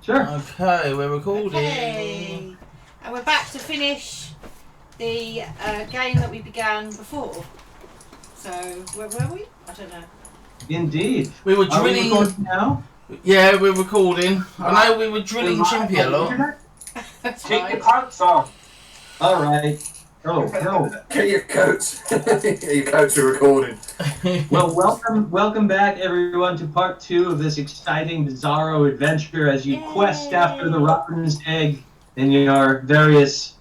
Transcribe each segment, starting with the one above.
Sure. Okay, we're recording. Okay. And we're back to finish the game that we began before. So, where were we? I don't know. Indeed. We were Are we drilling. recording now? Yeah, we're recording. I know we were drilling Chimpy a lot. That's Take right. your coats off. All right. Oh, no. Get your coats. Your coats are recording. Well, welcome back, everyone, to part 2 of this exciting bizarro adventure as you quest after the robin's egg in your various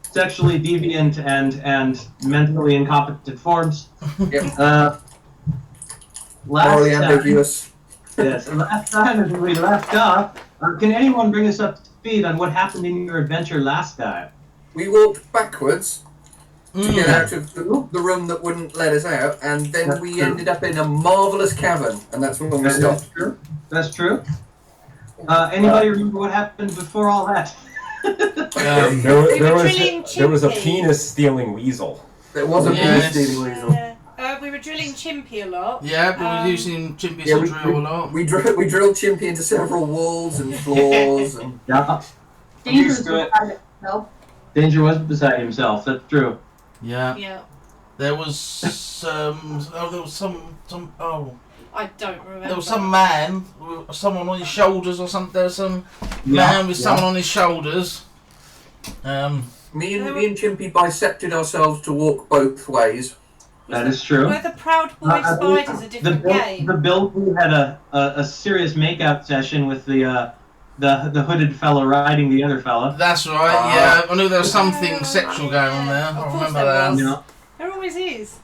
sexually deviant and mentally incompetent forms. Yep. Last Morally ambiguous. last time as we left off, can anyone bring us up to speed on what happened in your adventure last time? We walked backwards to get out of the room that wouldn't let us out, and then we ended up in a marvellous cavern, and that's when we stopped. That's true. That's true. Anybody remember what happened before all that? There was a penis-stealing weasel. There was a Yes. penis-stealing weasel. We were drilling Chimpy a lot. Yeah, we were using Chimpy to drill a lot. We drilled Chimpy into several walls and floors. And Yeah. Used to it. Danger was beside himself. That's true. Yeah. Yeah. There was some. There was some. I don't remember. There was some man, with someone on his shoulders or something. There was some man with someone on his shoulders. me and Chimpy bisected ourselves to walk both ways. That is true. Were the Proud Boy Spiders a different game? The Bill who had a serious makeout session with the hooded fella riding the other fella. That's right. Yeah, I knew there was something sexual going on there. Of I course remember there that. was. Yeah. There always is.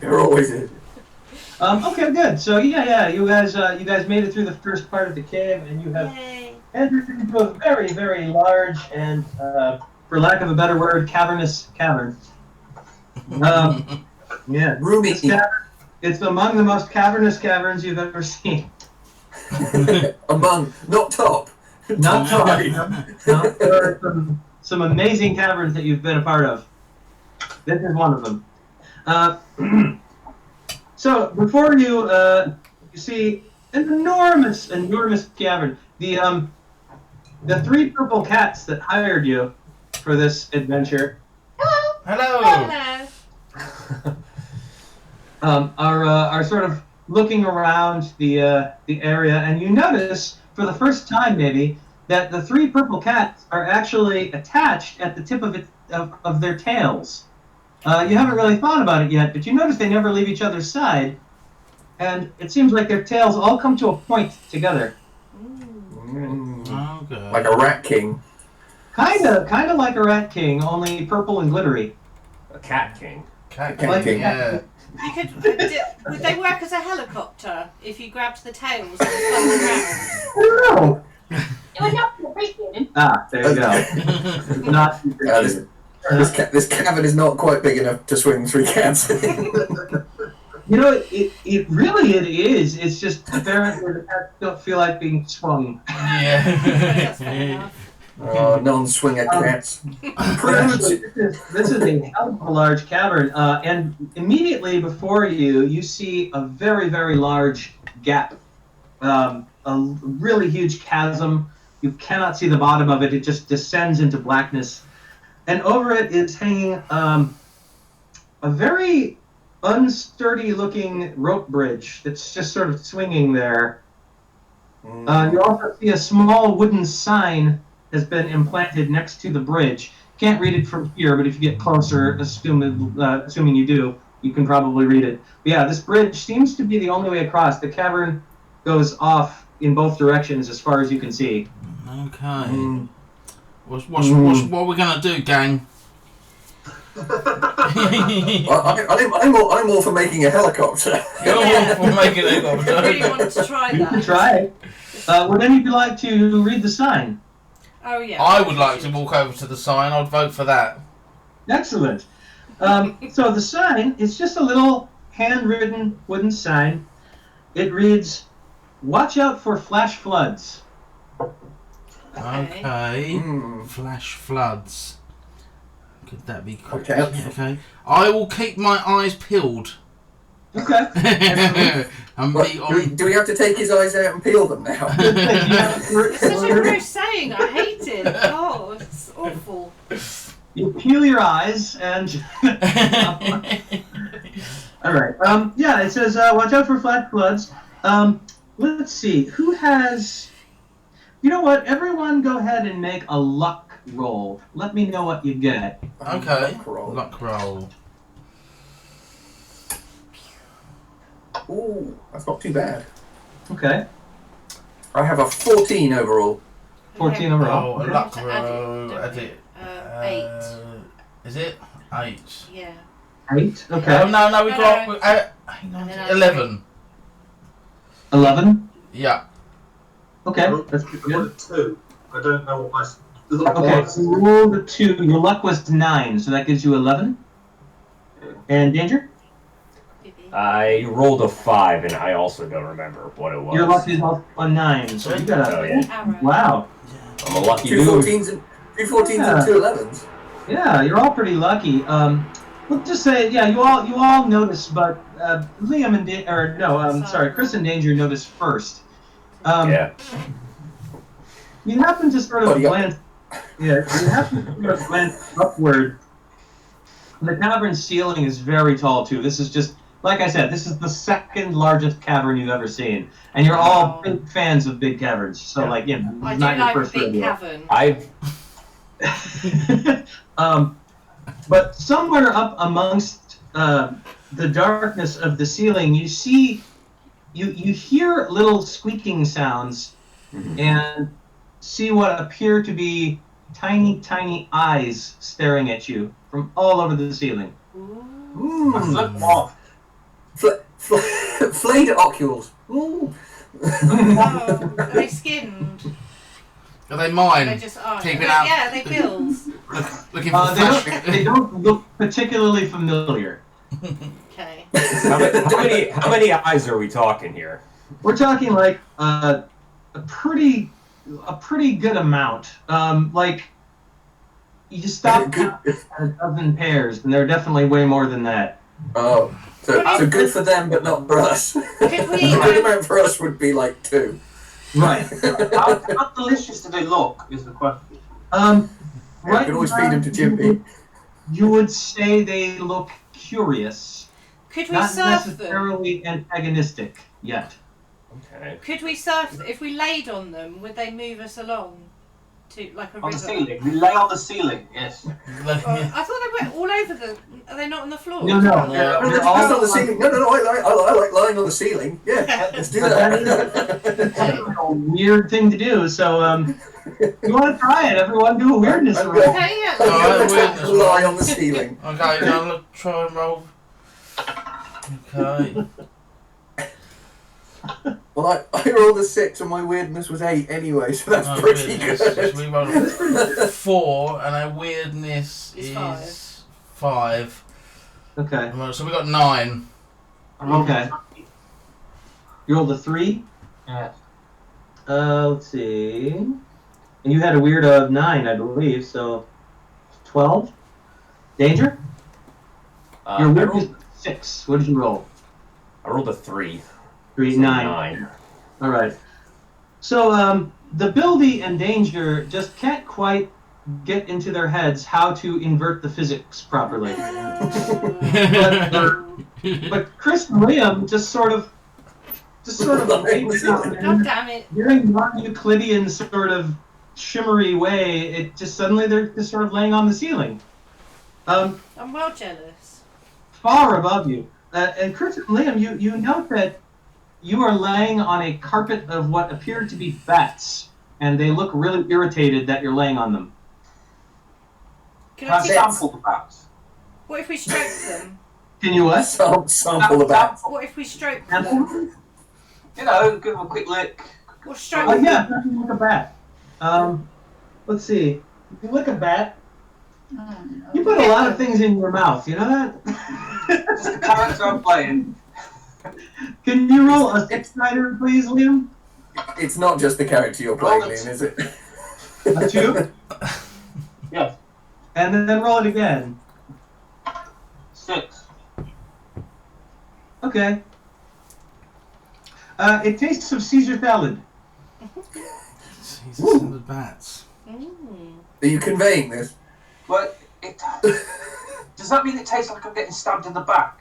There always is. Okay, good. So yeah, you guys made it through the first part of the cave, and you have Yay. entered into a very, very large and, for lack of a better word, cavernous cavern. Yeah, Roomy. it's among the most cavernous caverns you've ever seen. Among, not top. Not Top. no, there are some amazing caverns that you've been a part of. This is one of them. So before you see an enormous cavern. The 3 purple cats that hired you for this adventure Hello. are sort of looking around the area, and you notice for the first time maybe that the 3 purple cats are actually attached at the tip of their tails. You haven't really thought about it yet, but you notice they never leave each other's side, and it seems like their tails all come to a point together. Okay. Like a rat king. Kinda like a rat king, only purple and glittery. A cat king. Cat Like- king. Yeah. You could. Would they work as a helicopter if you grabbed the tails and flung them around? Ah, there you go. Not This cavern is not quite big enough to swing 3 cats. You know, it really is. It's just apparently the cats don't feel like being swung. That's fair Yeah. enough. Non-swinger cats. This is a hell of a large cavern, and immediately before you see a very, very large gap, a really huge chasm. You cannot see the bottom of it. It just descends into blackness, and over it is hanging a very unsturdy-looking rope bridge that's just sort of swinging there. You also see a small wooden sign has been implanted next to the bridge. Can't read it from here, but if you get closer, assuming you do, you can probably read it. But yeah, this bridge seems to be the only way across. The cavern goes off in both directions as far as you can see. Okay. What are we gonna do, gang? I'm all for making a helicopter. You're all for making it up. I really wanted to try You can that. try it. Would any of you like to read the sign? Oh yeah. I would like to walk over to the sign. I'd vote for that. Excellent. So the sign is just a little handwritten wooden sign. It reads, "Watch out for flash floods." Okay. Flash floods. Could that be quick? Okay. Okay. I will keep my eyes peeled. Okay. And What, be do we have to take his eyes out and peel them now? It's such a gross saying. I hate it. Oh, it's awful. You peel your eyes and. All right. Yeah, it says watch out for flat floods. Let's see. Who has? You know what? Everyone, go ahead and make a luck roll. Let me know what you get. Okay. Luck roll. Ooh, that's not too bad. Okay. I have a 14 overall. 14 overall. Oh, a Okay. luck To add it, roll. don't Add we? it. 8. Is it 8? Yeah. 8. Oh Okay. no, we No, got no. hang on, And then I 11. 11. Yeah. Okay. I That's rolled good. a 2. I don't know what my luck Okay. was. So you rolled a 2. Your luck was 9, so that gives you 11. And danger? I rolled a 5, and I also don't remember what it was. Your luck is also a 9, so you got Oh, a. yeah. Arrow. Wow. I'm a lucky Two dude. 14s and Yeah. 2 11s. Yeah, you're all pretty lucky. We'll just say, yeah, you all notice, but Liam and Chris and Danger noticed first. Yeah. You happen to sort of Oh, yeah. glance. Yeah, you happen to sort of glance upward. The cavern ceiling is very tall too. This is just, like I said, this is the second largest cavern you've ever seen, and you're all Wow. big fans of big caverns. So, Yeah. like, you know, I it's do not your like a first big rodeo. cavern. I've But somewhere up amongst the darkness of the ceiling, you see, you hear little squeaking sounds, and see what appear to be tiny, tiny eyes staring at you from all over the ceiling. Ooh. I flipped off. Flayed ocules. Ooh. Oh, are they skinned? Are they mine? They just are. Keeping out. Yeah, they bills. Looking for flash. They don't look particularly familiar. Okay. how many eyes are we talking here? We're talking like a pretty good amount. Like you stop counting a dozen pairs, and there are definitely way more than that. Oh, so good for them, but not for us. Could The we? good amount for us would be like 2. Right. How delicious do they look, is the question. You Right. can always feed them to Jimpy. You would say they look curious, Could we not surf them? necessarily antagonistic yet. Okay. Could we surf? If we laid on them, would they move us along to like a river? On the ceiling. We lay on the ceiling, yes. I thought they were all over the. Are they not on the floor? No, no. Yeah. No, They're just all on the ceiling. No, I like lying on the ceiling. Yeah, let's do that. a weird thing to do. So, you want to try it? Everyone do a weirdness I'm roll. good. Okay, yeah. Alright, weirdness roll. Lie on the ceiling. Okay, now look, try and roll. Okay. Well, I rolled a 6 and my weirdness was 8 anyway, so that's Oh, pretty weirdness. good. We rolled a 4, and our weirdness It's is 5. Okay. So we got 9. Okay. You rolled a 3. Yes. Let's see. And you had a weird of 9, I believe. So 12. Danger. Your I weird is rolled 6. What did you roll? I rolled a 3. 3, So 9. All right. So the Buildy and Danger just can't quite get into their heads how to invert the physics properly. But Chris and Liam just sort of God damn it! during non-Euclidean sort of shimmery way, it just suddenly they're just sort of laying on the ceiling, I'm well jealous. far above you. And Chris and Liam, you note that you are laying on a carpet of what appear to be bats, and they look really irritated that you're laying on them. Can I Can I take, sample the bats? what if we stroke them? Can you what? Sample the bat. What if we stroke them? You know, give them a quick lick. Or stroke Oh them? yeah, nothing like a bat. Let's see. If you lick a bat, you put a lot of things in your mouth. You know that? Just the character I'm playing. Can you roll a 6-sider, please, Liam? It's not just the character you're playing, Liam, is it? A 2, Yes. and then roll it again. 6. Okay. It tastes of Caesar salad. Jesus and the bats. Mm. Are you conveying this? But it does that mean it tastes like I'm getting stabbed in the back?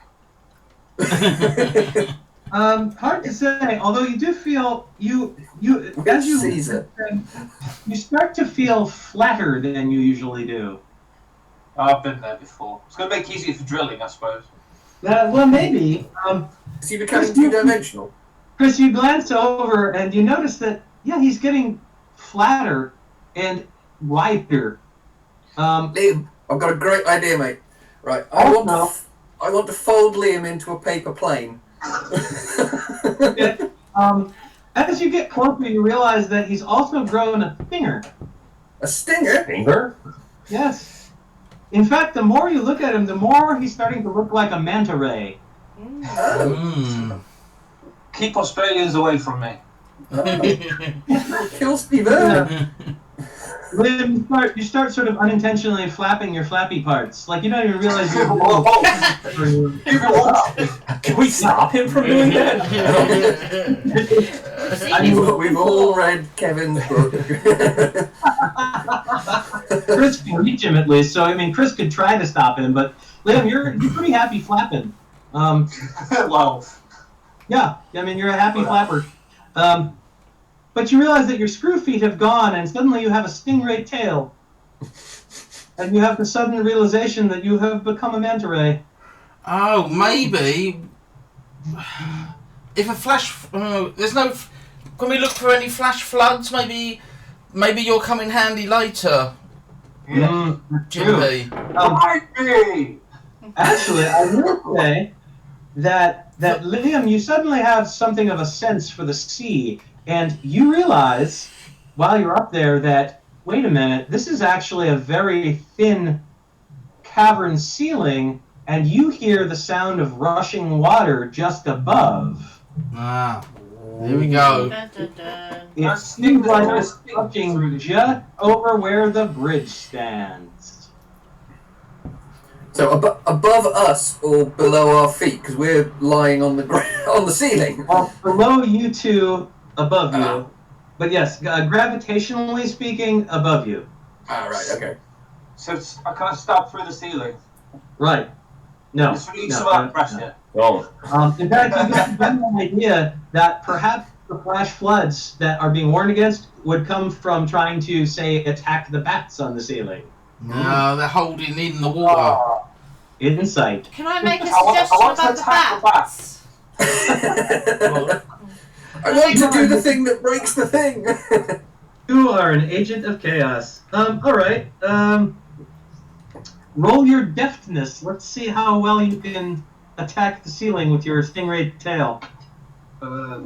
Hard to say. Although you do feel as you Caesar. you start to feel flatter than you usually do. I've been there before. It's going to make it easier for drilling, I suppose. Well, maybe. Is he becoming two-dimensional? Chris, you glance over and you notice that he's getting flatter and wider. Liam, I've got a great idea, mate. Right, I want to fold Liam into a paper plane. As you get closer, you realize that he's also grown a stinger. A stinger? Finger? Yes. In fact, the more you look at him, the more he's starting to look like a manta ray. Mm. Keep Australians away from me. Kill Steve Irwin. Liam, you start sort of unintentionally flapping your flappy parts. Like you don't even realize you're Can we stop him from doing that? We've all read Kevin's book. Chris can reach him at least, so I mean Chris could try to stop him, but Liam, you're pretty happy flapping. Well, Yeah, I mean you're a happy flapper. But you realize that your screw feet have gone, and suddenly you have a stingray tail, and you have the sudden realization that you have become a manta ray. Oh, maybe. If a flash, there's no. Can we look for any flash floods? Maybe you'll come in handy later, Jimmy. might be. Actually, I will say that Liam, you suddenly have something of a sense for the sea, and you realize while you're up there that wait a minute, this is actually a very thin cavern ceiling, and you hear the sound of rushing water just above. Ah, there we go. Dun, dun, dun. It seems like it's touching just over where the bridge stands. So above us or below our feet, because we're lying on the on the ceiling. Below you two, above you. But yes, gravitationally speaking, above you. Ah, right, okay. So I can't stab through the ceiling. Right. No. Just release some of that pressure. Oh, In fact, you get the general idea that perhaps the flash floods that are being warned against would come from trying to, say, attack the bats on the ceiling. No, they're holding in the water. Insight. Can I make a I want suggestion to about the attack the bats? I want to do the thing that breaks the thing. You are an agent of chaos. Alright. Roll your deftness. Let's see how well you can attack the ceiling with your stingray tail. I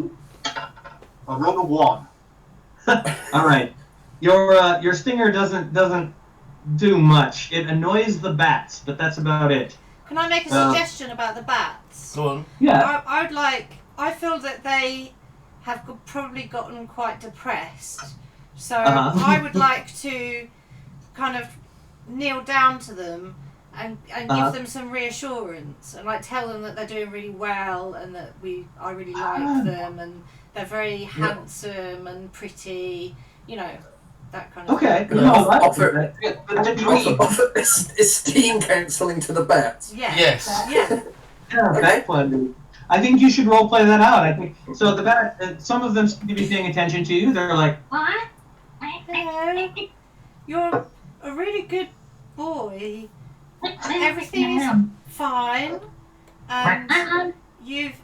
rolled a 1. Alright. Your stinger doesn't do much. It annoys the bats, but that's about it. Can I make a suggestion about the bats? Go on. Yeah. I feel that they have probably gotten quite depressed. So I would like to kind of kneel down to them and give them some reassurance and like tell them that they're doing really well and that I really like them and they're very handsome and pretty, you know, that kind of Okay. thing. Offer The esteem counselling to the bats. Yeah. Yes. Yeah. Yeah, okay. I think you should role play that out. I think so. The bat, some of them seem to be paying attention to you. They're like, Hello. You're a really good boy. Everything is fine. And you've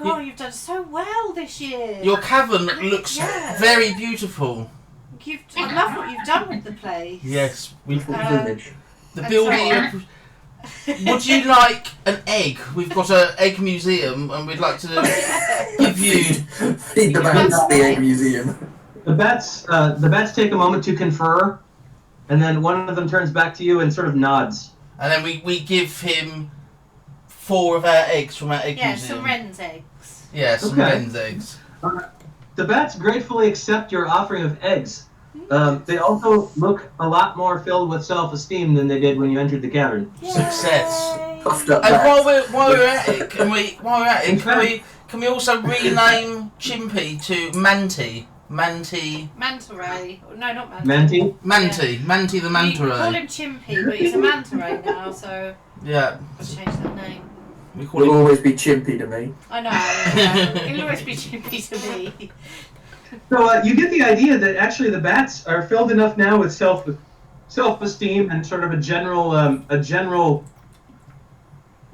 you've done so well this year. Your cavern looks Yeah. very beautiful. I love what you've done with the place. Yes, we've Um, the and building. Would you like an egg? We've got an egg museum, and we'd like to give you. Feed the bats at the egg museum. the bats take a moment to confer, and then one of them turns back to you and sort of nods. And then we give him 4 of our eggs from our egg Yeah, museum. some wren's eggs. Yeah, some Okay. hen's eggs. The bats gratefully accept your offering of eggs. They also look a lot more filled with self-esteem than they did when you entered the cavern. Success. Yay. puffed up And bats. while we're at it, can we also rename Chimpy to Manti? Manta ray. No, not manta. Manti? The You manta call ray. him Chimpy, but he's a manta ray now, so Yeah. I'll change that name. We call Will him. always be Chimpy to me. I know. Yeah. He'll always be Chimpy to me. So you get the idea that actually the bats are filled enough now with self-esteem and sort of a general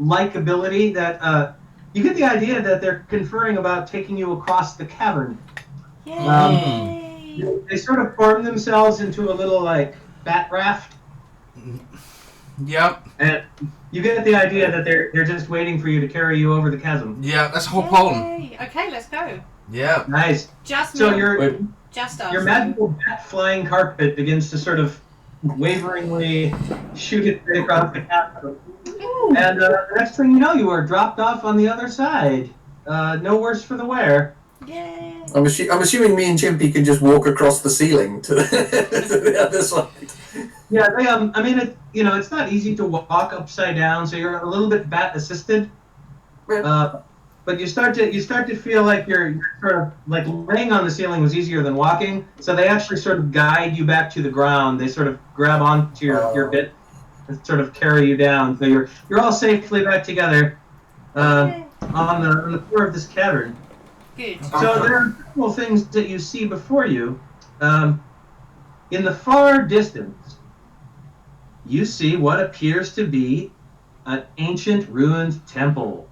likability that you get the idea that they're conferring about taking you across the cavern. Yay! They sort of form themselves into a little like bat raft, Yep. and you get the idea that they're just waiting for you to carry you over the chasm. Yeah. Let's hop on. Yay. Okay, let's go. Yeah. Nice. Just So me. Just us. your magical bat flying carpet begins to sort of waveringly shoot it right across the cavern. And the next thing you know, you are dropped off on the other side. No worse for the wear. Yay! I'm assuming me and Chimpy can just walk across the ceiling to the other side. Yeah, they, I mean, it's not easy to walk upside down, so you're a little bit bat assisted. But you start to feel like you're sort of like laying on the ceiling was easier than walking. So they actually sort of guide you back to the ground. They sort of grab onto your bit and sort of carry you down. So you're all safely back together on the floor of this cavern. Good. So there are several things that you see before you. In the far distance, you see what appears to be an ancient ruined temple.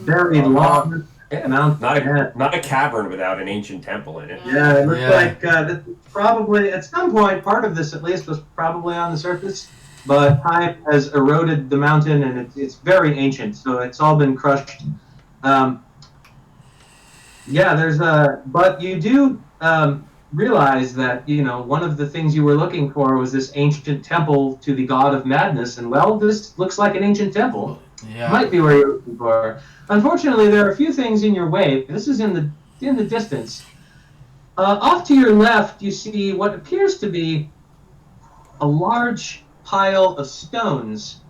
Very long mountain. Not a cavern without an ancient temple in it. Yeah, it looks like this is probably, at some point, part of this at least was probably on the surface, but time has eroded the mountain and it's very ancient, so it's all been crushed. But you do realize that, one of the things you were looking for was this ancient temple to the god of madness, and well, this looks like an ancient temple. Yeah. Might be where you're looking for. Unfortunately, there are a few things in your way. This is in the distance. Off to your left, you see what appears to be a large pile of stones.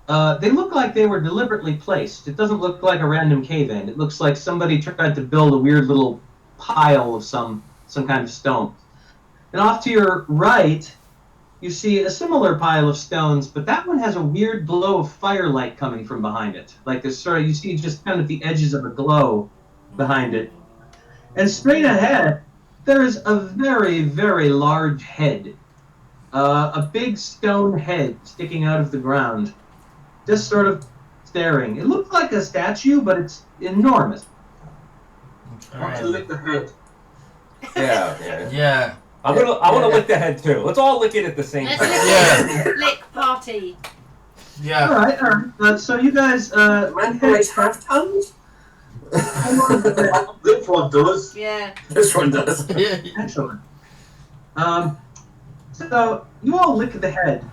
They look like they were deliberately placed. It doesn't look like a random cave-in. It looks like somebody tried to build a weird little pile of some kind of stone. And off to your right, you see a similar pile of stones, but that one has a weird glow of firelight coming from behind it. Like this you see just kind of the edges of a glow behind it. And straight ahead, there's a very, very large head. A big stone head sticking out of the ground. Just sort of staring. It looks like a statue, but it's enormous. I want to lick the head. Yeah. Yeah. I want to lick the head too. Let's all lick it at the same Let's time. lick party. Yeah. All right. So you guys, Mandrays have tongues? This one does. Yeah. This one does. excellent. So you all lick the head.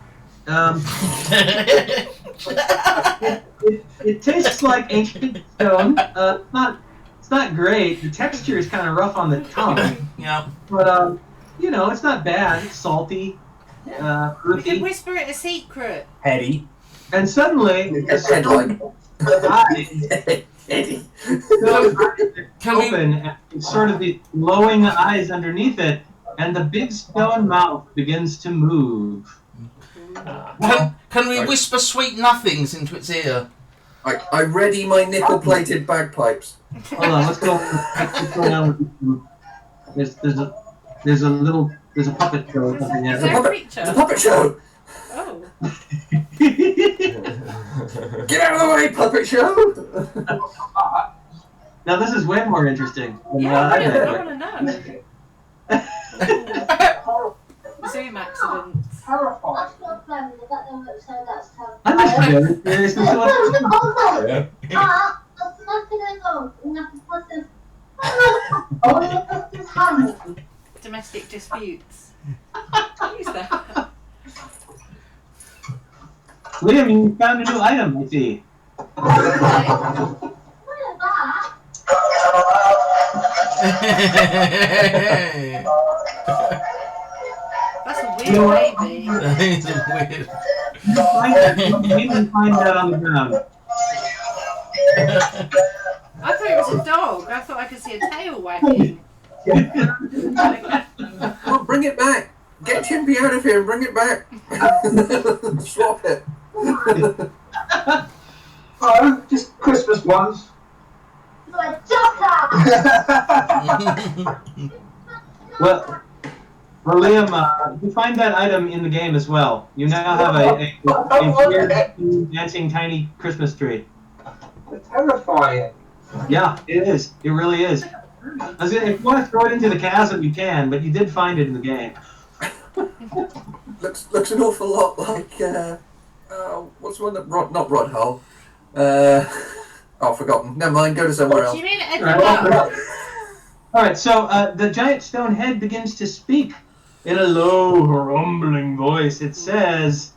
It tastes like ancient stone. It's not great. The texture is kind of rough on the tongue. Yeah. But it's not bad. It's salty, We can earthy, whisper it a secret. Heady. and suddenly the stone eyes Can we? open, and sort of the glowing eyes underneath it, and the big stone mouth begins to move. Can we whisper sweet nothings into its ear? I ready my nickel-plated bagpipes. Hold on, what's going on with there's a puppet show or something Is there. there a It's a creature? puppet show! Oh. Get out of the way, puppet show! Now this is way more interesting than Yeah, what I I did. want to know. Zoom accidents. Terrifying. I'm just very curious as to what's Yeah. Domestic disputes. Who's that? Liam, you found a new item, I see. That's a weird baby. That is weird. You find that on the ground. I thought it was a dog. I thought I could see a tail wagging. Oh, bring it back. Get Chimpy out of here and bring it back. Swap it. Oh, just Christmas ones. Well, Leigham, you find that item in the game as well. You now have a weird dancing tiny Christmas tree. They're terrifying. Yeah, it is. It really is. If you want to throw it into the chasm, you can, but you did find it in the game. Looks an awful lot like what's the one that not Rodhull? Forgotten. Never mind. Go to somewhere Do else. you mean Edinburgh? All right, so the giant stone head begins to speak in a low, rumbling voice. It says,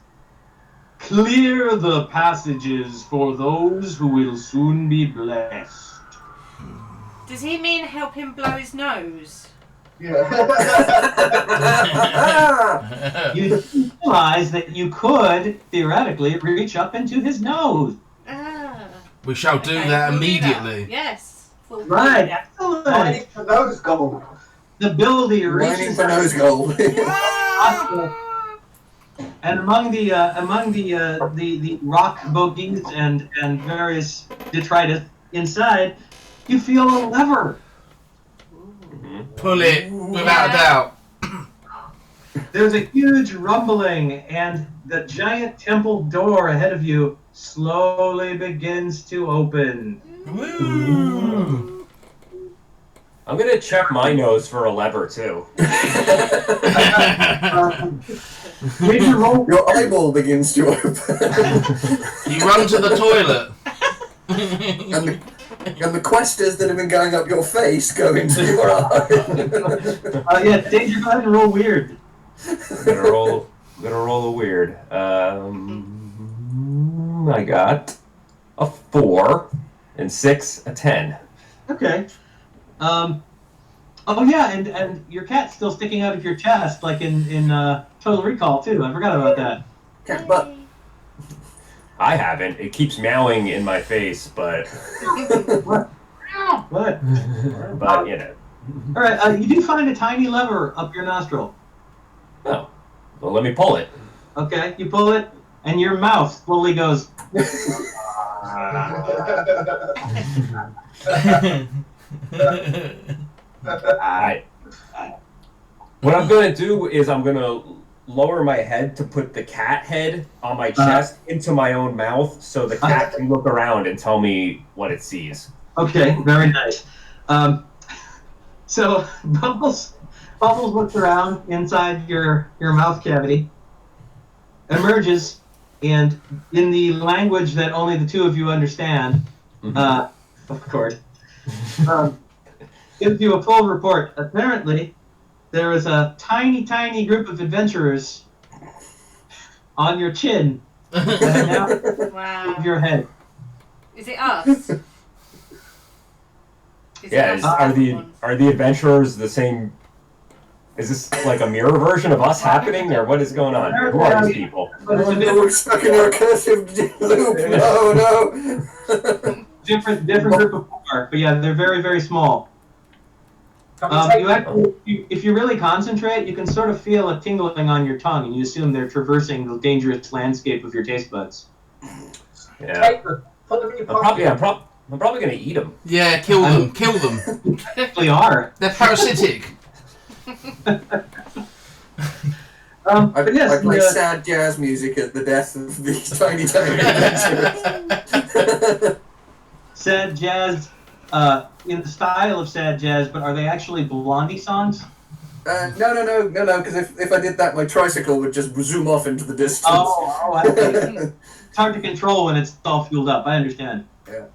"Clear the passages for those who will soon be blessed." Does he mean help him blow his nose? Yeah. You realize that you could, theoretically, reach up into his nose. We shall do that we'll immediately. Do that. Yes. Full Right, excellent. Mining for those gold. The ability Mining reaches for nose gold. and among the rock bogies and various detritus inside, you feel a lever. Pull it, without a doubt. There's a huge rumbling, and the giant temple door ahead of you slowly begins to open. Woo. I'm gonna check my nose for a lever too. Major roll. Your eyeball begins to open. You run to the toilet. and the questers that have been going up your face go into your eye. Yeah, Danger, go ahead and roll weird. I'm gonna roll a weird. I got a 4 and 6, a 10. Okay. Oh yeah, and your cat's still sticking out of your chest, like in Total Recall too. I forgot about that. Cat butt. I haven't. It keeps meowing in my face, but What? but you know. All right. You do find a tiny lever up your nostril. Oh, well, let me pull it. Okay. You pull it, and your mouth slowly goes. What I'm gonna do is I'm gonna lower my head to put the cat head on my chest into my own mouth, so the cat can look around and tell me what it sees. Okay. Very nice. So Bubbles looks around inside your mouth cavity, emerges, and in the language that only the two of you understand, of course, gives you a full report. Apparently, there is a tiny, tiny group of adventurers on your chin that are now Wow. of your head. Is it us? Is Yeah, it us? are the adventurers the same? Is this like a mirror version of us happening, or what is going on? Who are these people? But it's a We're stuck in a recursive loop. No. different group of four. But yeah, they're very, very small. If you really concentrate, you can sort of feel a tingling on your tongue, and you assume they're traversing the dangerous landscape of your taste buds. Yeah, Take them. Put them in your pocket. I'm probably gonna eat them. Yeah, kill them. Kill them. They actually are. They're parasitic. But yes, I play sad jazz music at the death of these tiny adventurers. sad jazz, in the style of sad jazz, but are they actually Blondie songs? No, because if I did that, my tricycle would just zoom off into the distance. Oh, I see. It's hard to control when it's all fueled up. I understand. Yeah.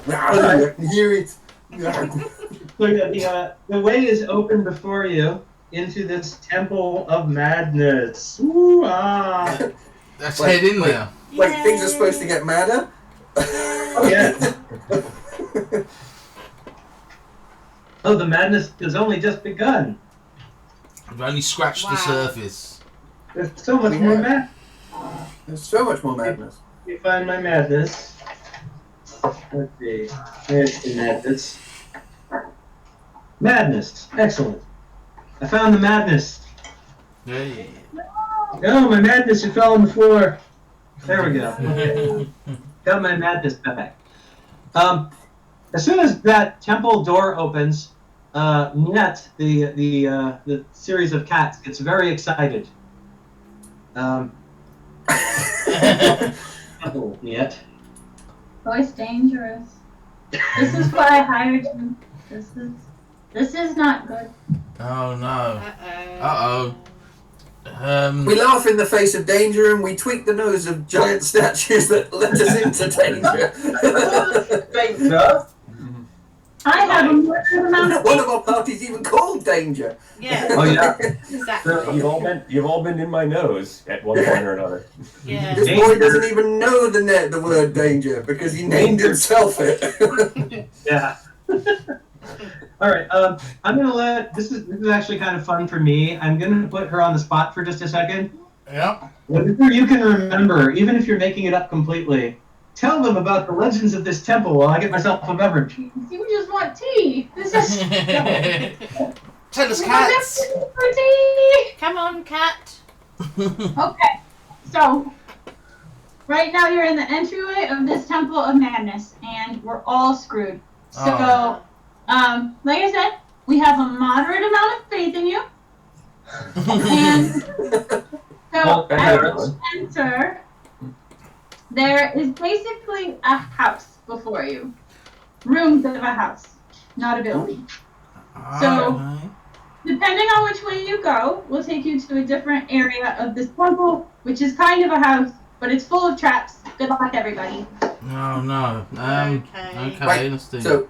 I can hear it. So the way is open before you into this temple of madness. Ooh, Let's head in there. Like things are supposed to get madder. Oh, yeah. Oh, the madness has only just begun. We've only scratched the surface. There's so much more madness. There's so much more madness. Let me find my madness. Let's see. There's the madness. Madness. Excellent. I found the madness. Hey. Oh, my madness, it fell on the floor. There we go. Okay. Got my madness back. As soon as that temple door opens, Net, the series of cats, gets very excited. Net. Oh, it's dangerous. This is why I hired you. This is not good. Oh no. Uh-oh. Uh-oh. We laugh in the face of danger and we tweak the nose of giant statues that let us into danger. Danger. I have a more amount of One of our parties even called Danger. Yeah, Oh, yeah. exactly. You've all been in my nose at one point or another. Yeah. This boy doesn't even know the word danger because he named himself it. Yeah. All right. I'm gonna let this is actually kind of fun for me. I'm gonna put her on the spot for just a second. Yeah. Whatever you can remember, even if you're making it up completely, tell them about the legends of this temple while I get myself a beverage. You just want tea. This is Tell us, cats. for tea. Come on, cat. Okay, so right now you're in the entryway of this Temple of Madness, and we're all screwed. So, Oh. like I said, we have a moderate amount of faith in you, and so as you enter, there is basically a house before you, rooms of a house, not a building. So- Alright. Depending on which way you go, we'll take you to a different area of this temple, which is kind of a house, but it's full of traps. Good luck, everybody. Oh no. Okay. Okay, let's do So,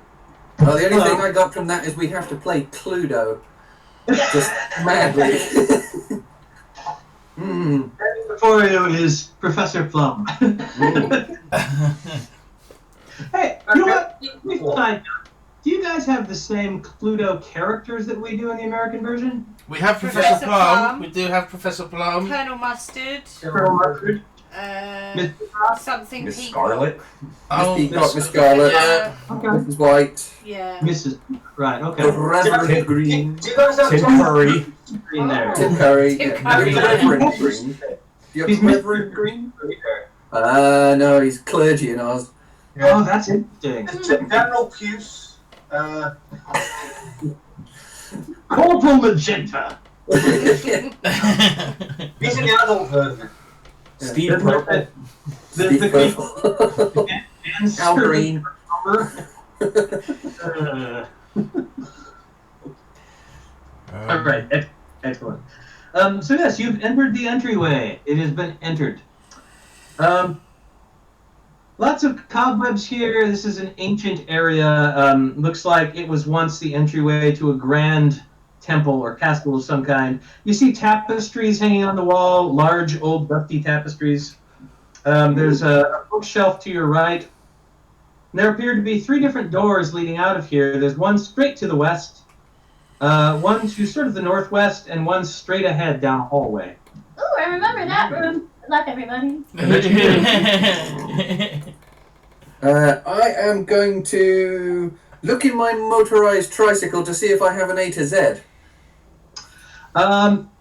the only thing I got from that is we have to play Cluedo. Just madly. Before you is Professor Plum. Hey, you know what? We've tried. Do you guys have the same Cluedo characters that we do in the American version? We have Professor Professor Plum. Plum. We do have Professor Plum. Colonel Mustard. Colonel Mustard, Uh, something Miss Peacock. Scarlet. Oh, Miss Peacock, Miss Scarlet, yeah. Okay. Mrs. White, Yeah. Mrs. Right, okay. Reverend Green, Do you guys have Tim Curry. In there. Tim Curry, Tim yeah. Curry. Reverend Green. Do you He's have Reverend Green? Mr. No, he's clergy in ours. Oh, that's interesting. General Puce? Corporal Magenta. He's in the adult version. Steve Doesn't Purple. that- the Steve Queen Purple. and Al Green. All right, excellent. So yes, you've entered the entryway. It has been entered. Lots of cobwebs here. This is an ancient area. Looks like it was once the entryway to a grand temple or castle of some kind. You see tapestries hanging on the wall, large, old, dusty tapestries. There's a bookshelf to your right. There appear to be 3 different doors leading out of here. There's one straight to the west, one to sort of the northwest, and one straight ahead down a hallway. Ooh, I remember that room. Good luck, everybody. I am going to look in my motorized tricycle to see if I have an A to Z.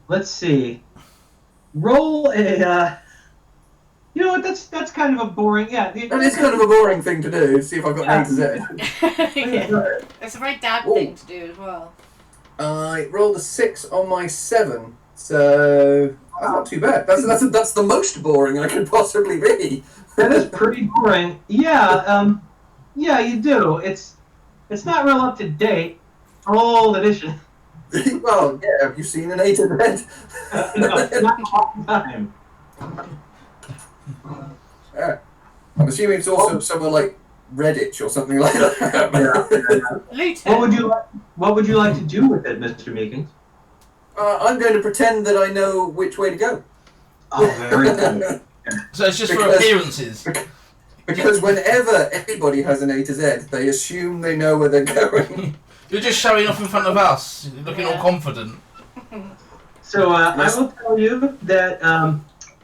Let's see. Roll a. You know what? That's kind of a boring. Yeah. That is kind of a boring thing to do, see if I've got an A to Z. Yeah. It's a very dad thing to do as well. I rolled a 6 on my 7, so that's not too bad. That's the most boring I could possibly be. That is pretty boring. Yeah. Yeah, you do. It's not real up to date. Old edition. Well, yeah, have you seen an A to Z? No, not all the time. I'm assuming it's also somewhere like Redditch or something like that. Luton. What would you like to do with it, Mr. Meekings? I'm going to pretend that I know which way to go. Oh, very good. So it's just for Because- appearances. Because whenever anybody has an A to Z, they assume they know where they're going. You're just showing off in front of us. You're looking all confident. So I will tell you that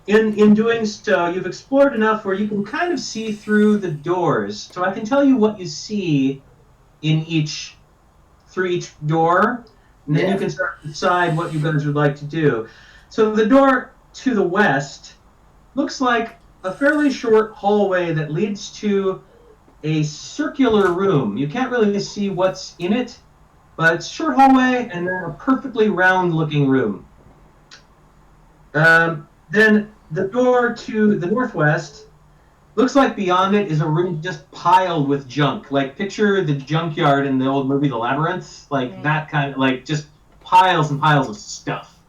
in doing so, you've explored enough where you can kind of see through the doors. So I can tell you what you see through each door, and then you can start to decide what you guys would like to do. So the door to the west looks like a fairly short hallway that leads to a circular room. You can't really see what's in it, but it's a short hallway and then a perfectly round-looking room. Then the door to the northwest looks like beyond it is a room just piled with junk. Like, picture the junkyard in the old movie The Labyrinth, like that kind of, like, just piles and piles of stuff.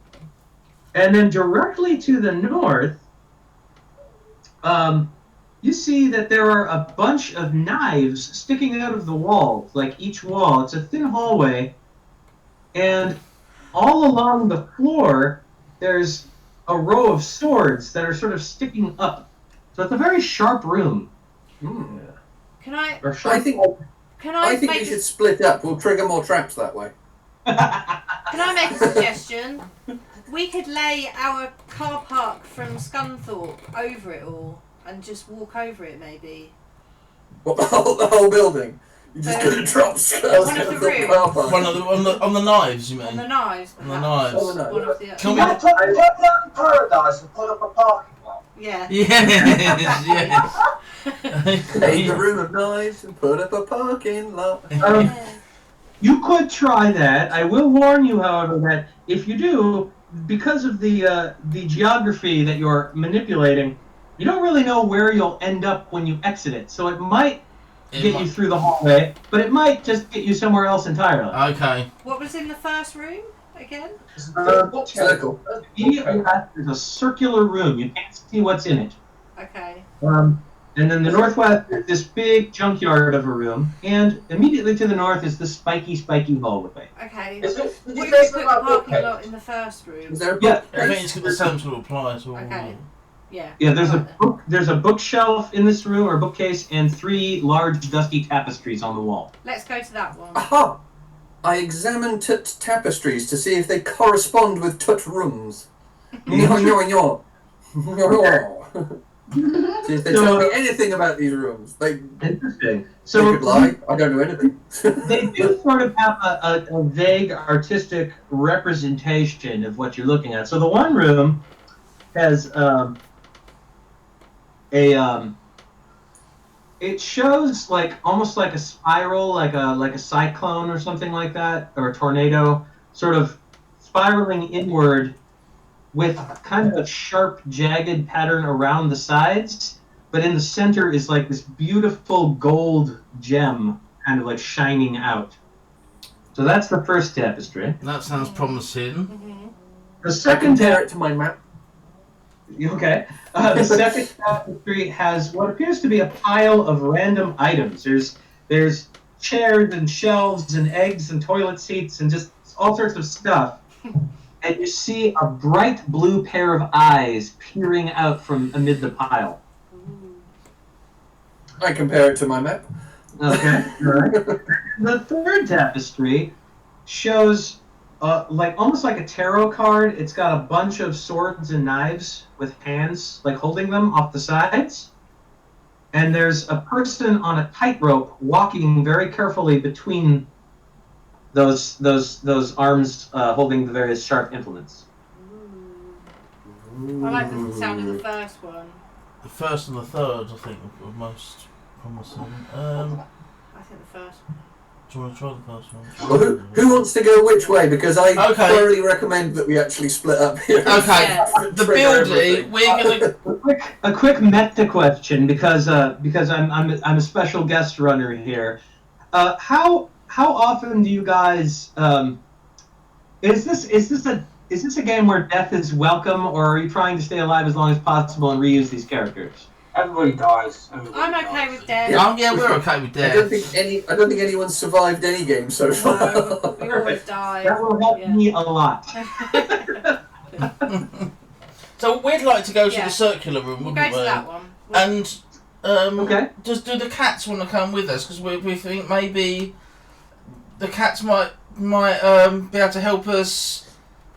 And then directly to the north, you see that there are a bunch of knives sticking out of the walls, like each wall. It's a thin hallway, and all along the floor, there's a row of swords that are sort of sticking up. So it's a very sharp room. Hmm. Can I? Or sharp. I think we make should split up. We'll trigger more traps that way. Can I make a suggestion? We could lay our car park from Scunthorpe over it all and just walk over it, maybe. What, the whole building? You're just going to drop skulls One of the into the rooms. car park. On the knives, you mean? On the knives, On the perhaps. knives. On the knives. One of the Can we- Put down in paradise and put up a parking lot. Yeah. Yes. Take a room of knives and put up a parking lot. You could try that. I will warn you, however, that if you do, because of the geography that you're manipulating, you don't really know where you'll end up when you exit it. So it might get you through the hallway, but it might just get you somewhere else entirely. Okay. What was in the first room again? Circle. Immediately left is a circular room. You can't see what's in it. Okay. And then the northwest is this big junkyard of a room, and immediately to the north is the spiky hallway. Okay. Is it? We Did you could say put something the about parking bookcase? lot in the first room. Is there a Yeah. I think it's the same sort of apply to all. Okay. Yeah. Yeah, there's a Alright then. there's a bookshelf in this room, or bookcase, and 3 large dusty tapestries on the wall. Let's go to that one. Aha! I examined tapestries to see if they correspond with tut rooms. Nyo. See if they tell me anything about these rooms. They Interesting. So could lie. I don't know anything. They do sort of have a vague artistic representation of what you're looking at. So the one room has it shows like almost like a spiral, like a cyclone or something like that, or a tornado, sort of spiraling inward with kind of a sharp, jagged pattern around the sides, but in the center is like this beautiful gold gem kind of like shining out. So that's the first tapestry. That sounds promising. Mm-hmm. The I second compare it to my map. Okay. The second tapestry has what appears to be a pile of random items. There's chairs and shelves and eggs and toilet seats and just all sorts of stuff. And you see a bright blue pair of eyes peering out from amid the pile. I compare it to my map. Okay. Right. The third tapestry shows like almost like a tarot card. It's got a bunch of swords and knives with hands like holding them off the sides. And there's a person on a tightrope walking very carefully between those arms holding the various sharp implements. I like the sound of the first one. The first and the third, I think, are most promising. I think the first one. Do you want to try the first one? Well, who wants to go which way? Because I Okay. thoroughly recommend that we actually split up here. Okay, Yeah. the Trigger building, everything. we're gonna... A quick meta question because I'm a special guest runner here. How often do you guys is this a game where death is welcome, or are you trying to stay alive as long as possible and reuse these characters? Everybody dies. I'm okay with death. Yeah, we're okay with I don't that. think anyone's survived any game so far. No, we always die. That will help Yeah. me a lot. So we'd like to go to Yeah. the circular room, We'll wouldn't go we? to that one. And Okay. do the cats want to come with us? Because we think maybe the cats might be able to help us.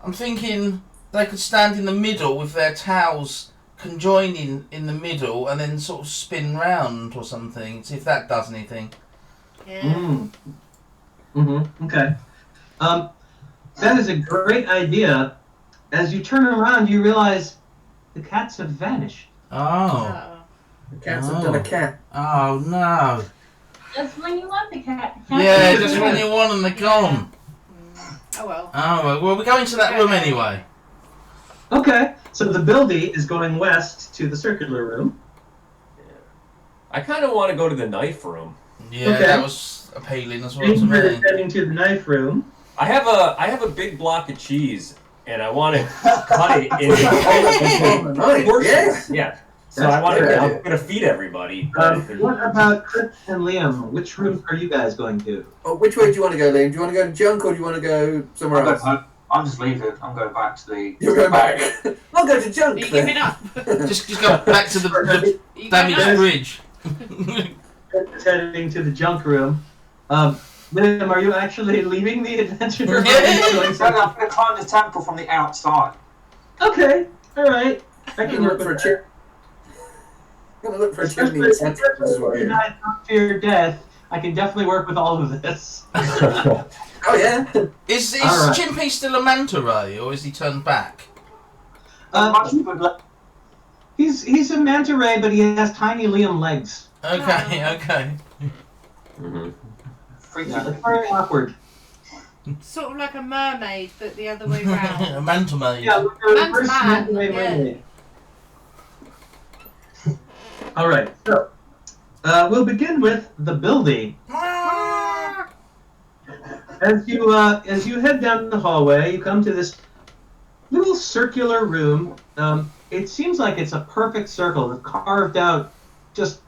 I'm thinking they could stand in the middle with their towels can join in the middle and then sort of spin round or something. See if that does anything. Yeah. Okay. That is a great idea. As you turn around, you realize the cats have vanished. Oh. The cats have done a cat. Oh no. Just when you want the cat. Yeah, just when you want them, they're gone. Oh well. Oh, well, we're going to that room anyway. Okay, so the building is going west to the circular room. I kind of want to go to the knife room. Yeah, Okay. that was appealing as well to Ingrid is me. heading to the knife room. I have a big block of cheese, and I want to cut it into Nice, portions. yes. Yeah. So That's I want good. to. I'm gonna feed everybody. What about Chris and Liam? Which room are you guys going to? Oh, which way do you want to go, Liam? Do you want to go to junk or do you want to go somewhere else? I'm just leaving. I'm going back to the. You're going back. I'll go to Are junk you then. giving up? Just go back to the Are you going damaged up? bridge. Chris is heading to the junk room. Liam, are you actually leaving the adventure? Or are you going So I'm going to climb the temple from the outside. Okay, all right. I I'm can gonna work look for a with chip. I'm gonna look for a chimney. Especially if you guys don't fear death, I can definitely work with all of this. Oh yeah. Is All right. Chimpy still a manta ray, or is he turned back? Much good luck. He's a manta ray, but he has tiny Liam legs. Okay, Oh. okay. Freaky. Yeah, it's very awkward. Sort of like a mermaid, but the other way A round. manta maid. Yeah, like a Manta reverse man, manta ray yeah. mermaid. All right, so we'll begin with the building. As you head down the hallway, you come to this little circular room. It seems like it's a perfect circle. It's carved out just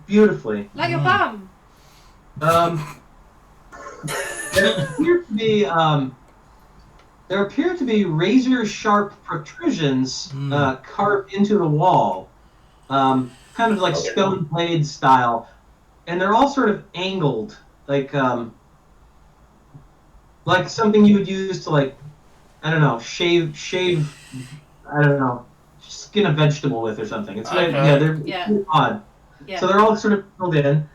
beautifully. Like a bum. There appear to be razor sharp protrusions carved into the wall, kind of like stone blade style, and they're all sort of angled, like something you would use to, like, I don't know, shave, I don't know, skin a vegetable with or something. It's like, Okay. they're Yeah. odd. Yeah. So they're all sort of filled in.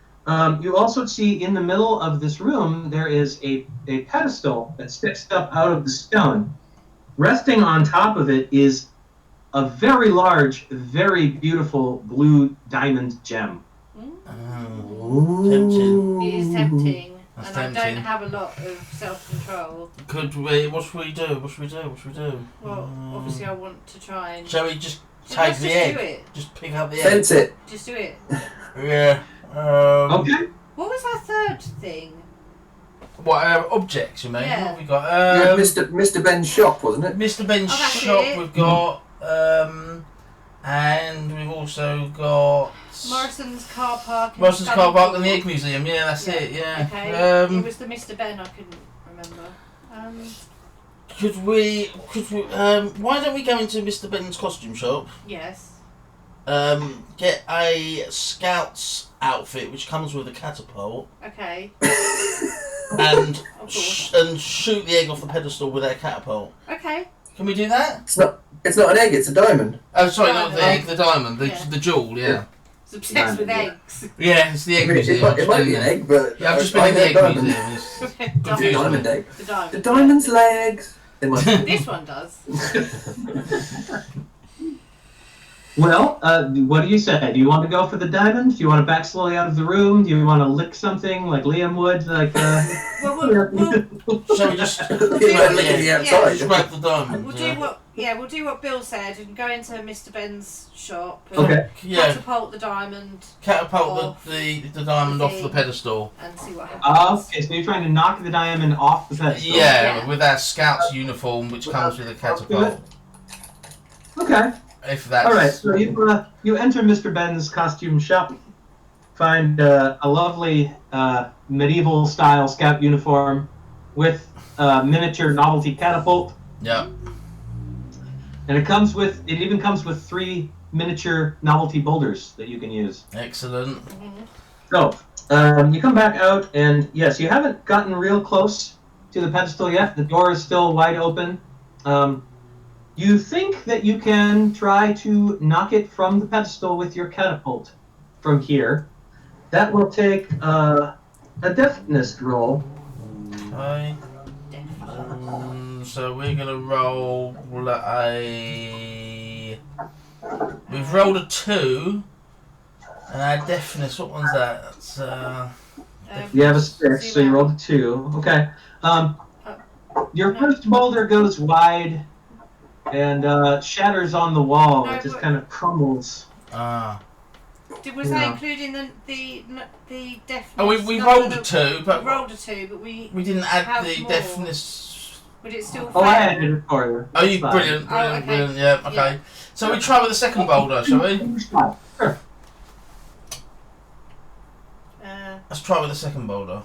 You also see in the middle of this room there is a pedestal that sticks up out of the stone. Resting on top of it is a very large, very beautiful blue diamond gem. Oh, tempting. It is tempting. That's And I tempting. don't have a lot of self-control. Could we? What should we do? What should we do? What should we do? Well, obviously I want to try and... Shall we just So take let's the just egg? do it. Just pick up the egg. Fence it. Just do it. Yeah. Okay. What was our third thing? What objects you mean? Yeah. What have we got? You had Mr. Ben's shop, wasn't it? Mr. Ben's Oh, that's shop. it. We've got. And we've also got Morrison's car park. Morrison's car park and the egg museum. Yeah, that's Yeah. it. Yeah. Okay. It was the Mr. Ben I couldn't remember. Could we? Why don't we go into Mr. Ben's costume shop? Yes. Get a scout's outfit which comes with a catapult, Okay. and Of course. and shoot the egg off the pedestal with our catapult. Okay. Can we do that? It's not an egg, it's a diamond. Oh, sorry, not the Diamond. egg, the diamond, Yeah. the jewel. Yeah. It's obsessed with Diamond, eggs. Yeah, it's the egg It museum. might be an egg, but Yeah, I've just I been in the egg diamond. museum. It's The confusing diamond me. egg. The diamond. The diamond's legs. It must be. This one does. Well, what do you say? Do you want to go for the diamond? Do you want to back slowly out of the room? Do you want to lick something like Liam would? Like, Well, we'll Shall we just You might look at the outside. just grab the diamond? we'll do what Bill said and go into Mr. Ben's shop and okay. Yeah, catapult the diamond catapult the diamond off the pedestal. and see what happens. Okay, so you're trying to knock the diamond off the pedestal. Yeah, with our scout's uniform, which comes with a catapult. Okay. If that's All right. So you enter Mr. Ben's costume shop, find a lovely medieval style scout uniform with a miniature novelty catapult, Yeah. and it even comes with 3 miniature novelty boulders that you can use. Excellent. So you come back out, and yes, you haven't gotten real close to the pedestal yet. The door is still wide open. You think that you can try to knock it from the pedestal with your catapult from here. That will take a deftness roll. Okay. So we're gonna roll We've rolled a 2. And our deafness, what one's that? That's You have a 6, so you rolled a 2. Okay. Your first boulder goes wide and shatters on the wall. No, It just but- kind of crumbles. Was that Yeah. including the deafness? Oh, we rolled a 2, but We rolled a 2, but we didn't add have the more. deafness. Would it still fail? Oh, I added it for you. Oh, you That's fine. brilliant, brilliant. Yeah, okay. Yeah. So we try with the second boulder, shall we? Sure. Let's try with the second boulder.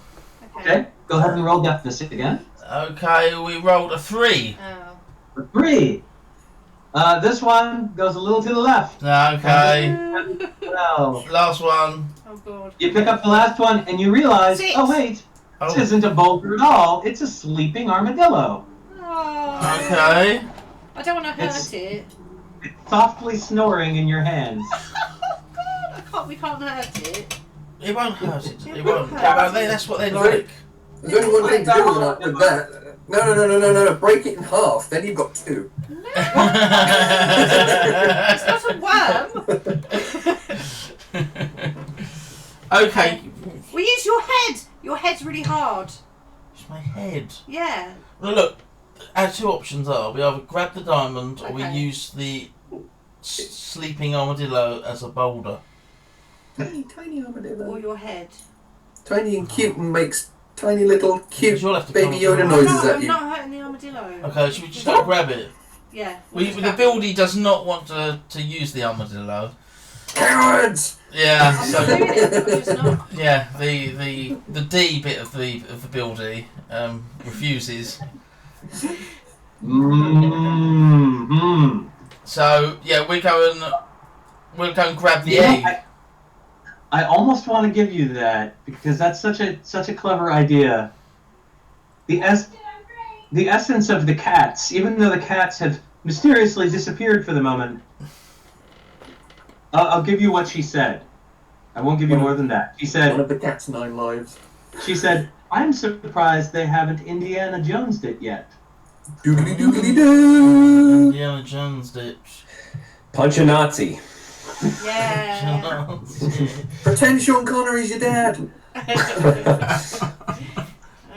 Okay, go ahead and roll deftness again. Okay, we rolled a 3. Oh. A 3. This one goes a little to the left. Okay. Well, Last one. Oh god. you pick up the last one and you realize, 6. oh wait, Oh. this isn't a boulder at all. It's a sleeping armadillo. Oh. Okay. I don't want to hurt It's- it. It's softly snoring in your hands. Oh god, we can't hurt it. It won't hurt it. It It won't won't. hurt. That's what they Is it? like. There's only one thing to do with that. No. Break it in half. Then you've got 2. It's not a worm. Okay. We use your head. Your head's really hard. It's my head. Yeah. Well, look, our 2 options are we either grab the diamond or we Okay. use the sleeping armadillo as a boulder. Tiny armadillo. Or your head. Tiny and cute and makes tiny little cute You'll have to baby come Yoda up with- noises No, at I'm you. not hurting the armadillo. Okay, should we just go grab it? Yeah. The buildie does not want to use the armadillo. Cowards! Yeah, I'm so not doing it. I'm just not. yeah, the D bit of the buildie refuses. Mm-hmm. So yeah, we'll go and grab the You know, egg. I almost want to give you that because that's such a clever idea. The essence of the cats, even though the cats have mysteriously disappeared for the moment. I'll give you what she said. I won't give you more than that. She One said, of the cat's 9 lives. I'm surprised they haven't Indiana Jonesed it yet. Doogly doogly doo! Indiana Jones did. Punch a Nazi. Yeah. Pretend Sean Connery's your dad.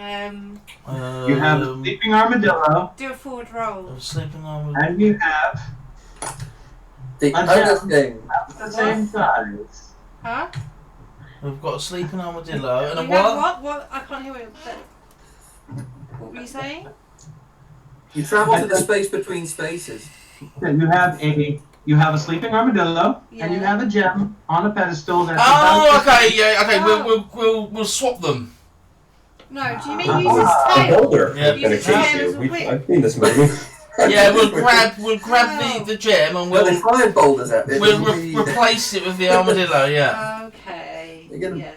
You have the sleeping armadillo, Do a forward roll. Sleeping on. and you have The A other gem. thing. the same size. Huh? We've got a sleeping armadillo and a You have what? what? I can't hear what what were you saying? You travel to the space between spaces. You have a sleeping armadillo, and you Yeah. have a gem on a pedestal that's Oh, about okay, yeah, okay. Oh. We'll swap them. No, do you mean use his A tail? boulder. Yeah. Gonna Use his chase tail as you. a We've, whip. I've seen this movie. Yeah, we'll grab the gem and Well, they we'll fired boulders at it. replace it with the armadillo. Yeah. Okay.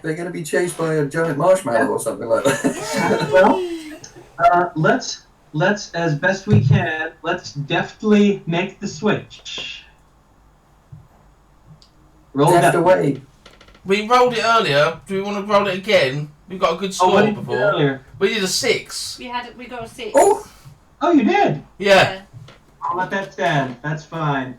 They're gonna be chased by a giant marshmallow or something like that. Well, let's as best we can. Let's deftly make the switch. Roll Deft deft. away. We rolled it earlier. Do we want to roll it again? We've got a good Oh, score what did you do before. earlier? We did a 6. We got a 6. Oh! Oh, you did. Yeah. I'll let that stand. That's fine.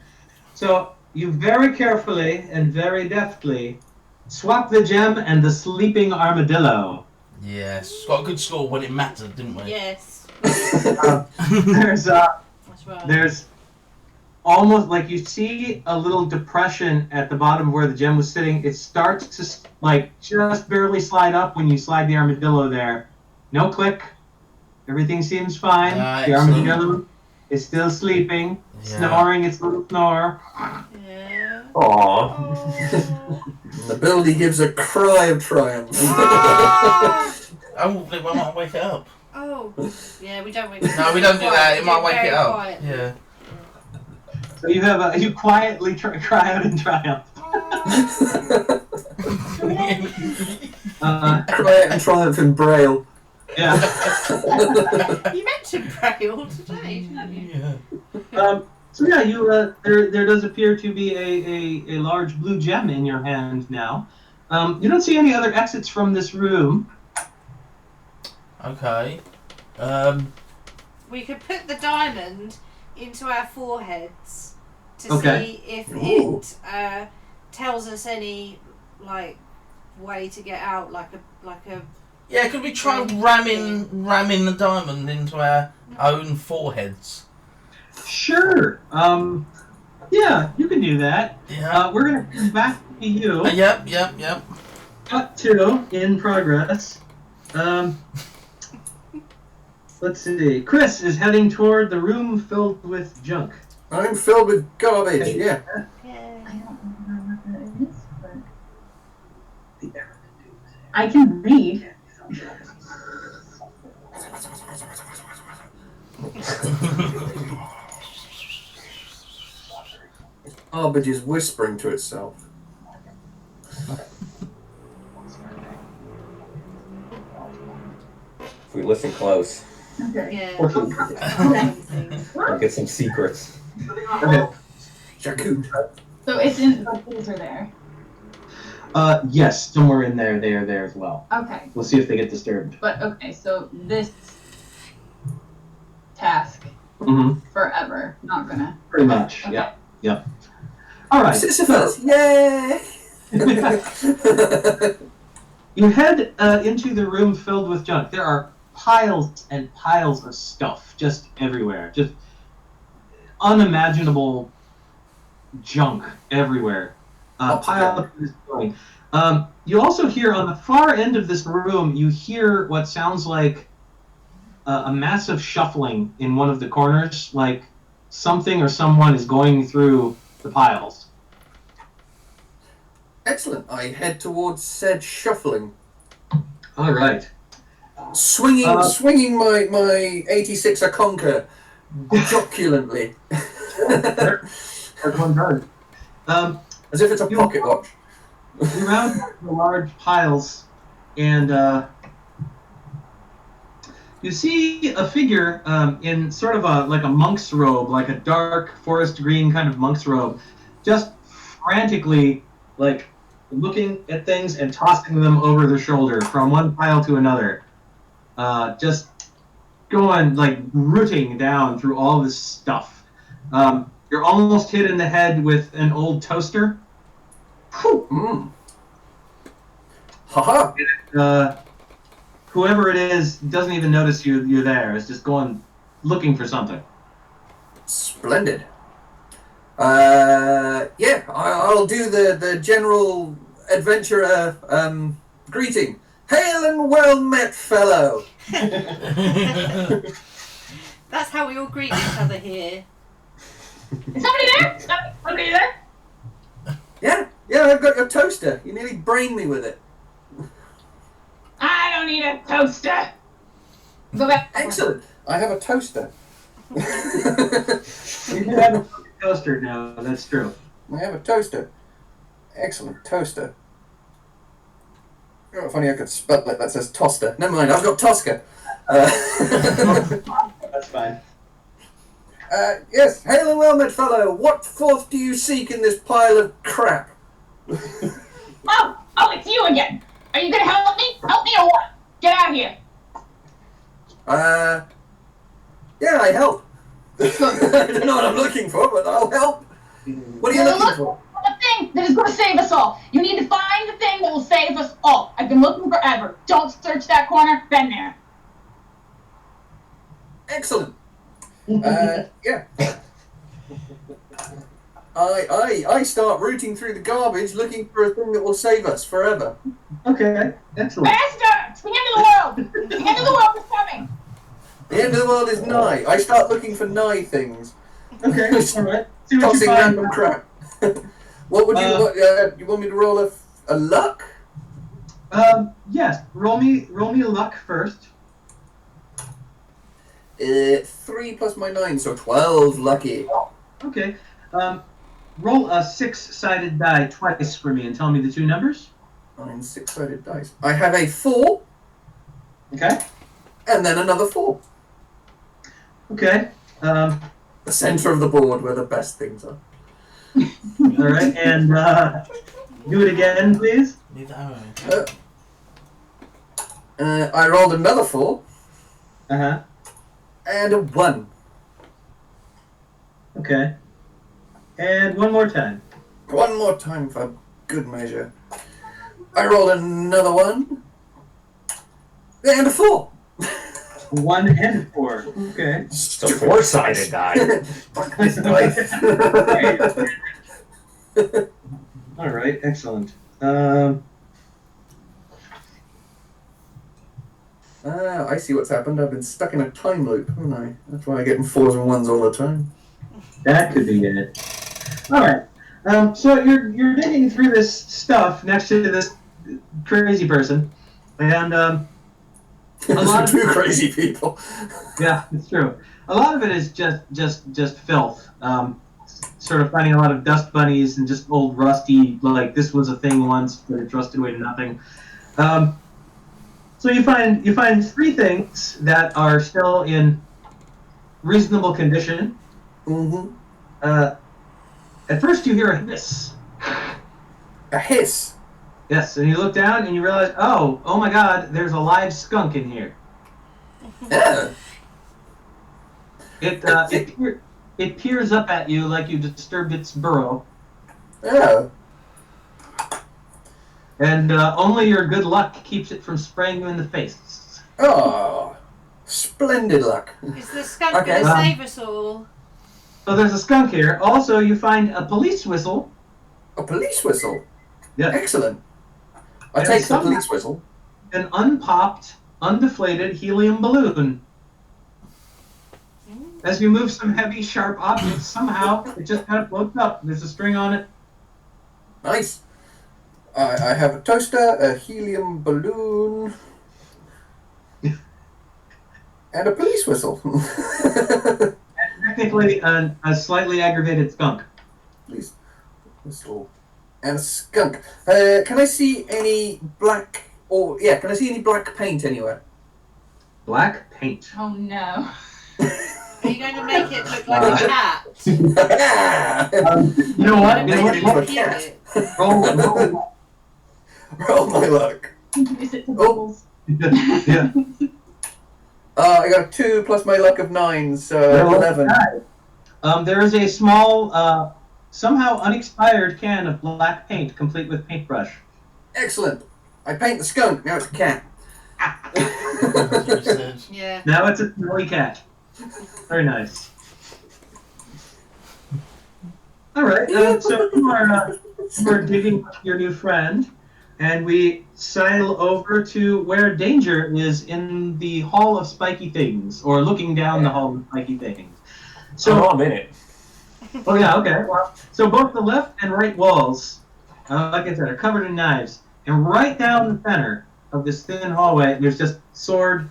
So you very carefully and very deftly swap the gem and the sleeping armadillo. Yes. Got a good score when it mattered, didn't we? Yes. There's That's right. there's almost like you see a little depression at the bottom where the gem was sitting. It starts to like just barely slide up when you slide the armadillo there. No click. Everything seems fine. The Excellent. armadillo is still sleeping, Yeah. snoring its little snore. Yeah. Aww. Oh. The buildie gives a cry of triumph. Ah! Oh, we might wake it up. Oh. Yeah, we don't wake No, we don't do that. It might wake Very it up. quiet. Yeah. So you quietly cry out in triumph. Cry out in triumph in Braille. Yeah. You mentioned Braille today, didn't you? Yeah. So yeah, you there does appear to be a large blue gem in your hand now. You don't see any other exits from this room. Okay. We could put the diamond into our foreheads to Okay. see if Ooh. it tells us any like way to get out, like a. Yeah, could we try ramming the diamond into our own foreheads? Sure. Yeah, you can do that. Yeah. We're gonna come back to you. Yep. Cut to in progress. Let's see. Chris is heading toward the room filled with junk. I'm filled with garbage. Yeah. Yeah. I don't remember what that is, but I can read. Garbage is whispering to itself. If we listen close, Okay. Yeah. we'll get some secrets. Okay. Jakut. So it's in the holes are there. Yes, somewhere in there, they are there as well. Okay. We'll see if they get disturbed. But okay, so this task Mm-hmm. forever, not gonna. Pretty much. Okay. Yep. All right. Sisyphus. Yay! You head into the room filled with junk. There are piles and piles of stuff just everywhere. Just unimaginable junk everywhere. Pile up. You also hear on the far end of this room, you hear what sounds like a massive shuffling in one of the corners, like something or someone is going through the piles. Excellent. I head towards said shuffling, All right. swinging my 86er Conquer joculently, As one does. as if it's a pocket watch. You round the large piles, and you see a figure in sort of like a monk's robe, like a dark forest green kind of monk's robe, just frantically like looking at things and tossing them over the shoulder from one pile to another. Just going like rooting down through all this stuff. You're almost hit in the head with an old toaster. Whew. Mm. Haha. Whoever it is doesn't even notice you're there. It's just going looking for something. Splendid. Yeah, I'll do the general adventurer greeting. Hail and well met, fellow. That's how we all greet each other here. Is somebody there? Somebody there? Yeah, I've got your toaster. You nearly brained me with it. I don't need a toaster. Go back. Excellent. I have a toaster. You do have a toaster now. That's true. I have a toaster. Excellent toaster. Oh, funny I could spell it. That says toaster. Never mind, I've got Tosca. That's fine. Yes, hail and well met fellow. What forth do you seek in this pile of crap? Oh, it's you again. Are you gonna help me? Help me or what? Get out of here. Yeah, I help. I don't know what I'm looking for, but I'll help. What are you looking for? The thing that is going to save us all. You need to find the thing that will save us all. I've been looking forever. Don't search that corner. Been there. Excellent. Yeah. I start rooting through the garbage looking for a thing that will save us forever. Okay, excellent. Faster! It's the end of the world. The end of the world is coming. The end of the world is nigh. I start looking for nigh things. Okay, all right. See what you Tossing find. random crap. What would you you want me to roll a luck? Yes. Roll me a luck first. 3 plus my 9, so 12 lucky. Okay. Roll a 6-sided die twice for me and tell me the two numbers. 9 6-sided dice. I have a 4 Okay. and then another 4. Okay. The center of the board where the best things are. All right, and do it again, please. Move that arrow. I rolled another 4 Uh-huh. and a 1. Okay. And one more time. One more time for good measure. I rolled another 1 and a 4. 1 and 4. Okay. It's a 4-sided die. Fuck this dice. All right, excellent. I see what's happened. I've been stuck in a time loop, haven't I? That's why I'm getting 4s and 1s all the time. That could be it. All right. So you're digging through this stuff next to this crazy person, and a lot of Two crazy people. yeah, it's true. A lot of it is just filth. Sort of finding a lot of dust bunnies and just old rusty, like this was a thing once, but it's rusted away to nothing. So you find 3 things that are still in reasonable condition. Mm-hmm. At first, you hear a hiss. A hiss. Yes, and you look down and you realize, oh my God, there's a live skunk in here. Yeah. It peers up at you like you disturbed its burrow, Yeah. and only your good luck keeps it from spraying you in the face. Oh, splendid luck. Is the skunk Okay. going to save us all? So there's a skunk here. Also, you find a police whistle. A police whistle. Yeah. Excellent. I And take the some- police whistle. An unpopped, undeflated helium balloon. As you move some heavy, sharp objects, somehow it just kind of floats up. There's a string on it. Nice. I have a toaster, a helium balloon, and a police whistle. Technically, a slightly aggravated skunk. Police whistle and a skunk. Can I see any black? Can I see any black paint anywhere? Black paint. Oh no. Are you going to make it look like a cat? You know what? You know Make it what? into a cat. Roll. Roll my luck. Introduce it to Oh. bubbles. Yeah. I got a 2 plus my luck of 9, so 11. There is a small, somehow unexpired can of black paint, complete with paintbrush. Excellent. I paint the skunk. Now it's a cat. Yeah. Now it's a smelly cat. Very nice. All right. So you are digging with your new friend, and we sail over to where Danger is in the Hall of Spiky Things, or looking down the Hall of Spiky Things. So, I'm in it. oh yeah, okay. Well, so both the left and right walls, like I said, are covered in knives, and right down the center of this thin hallway, there's just sword,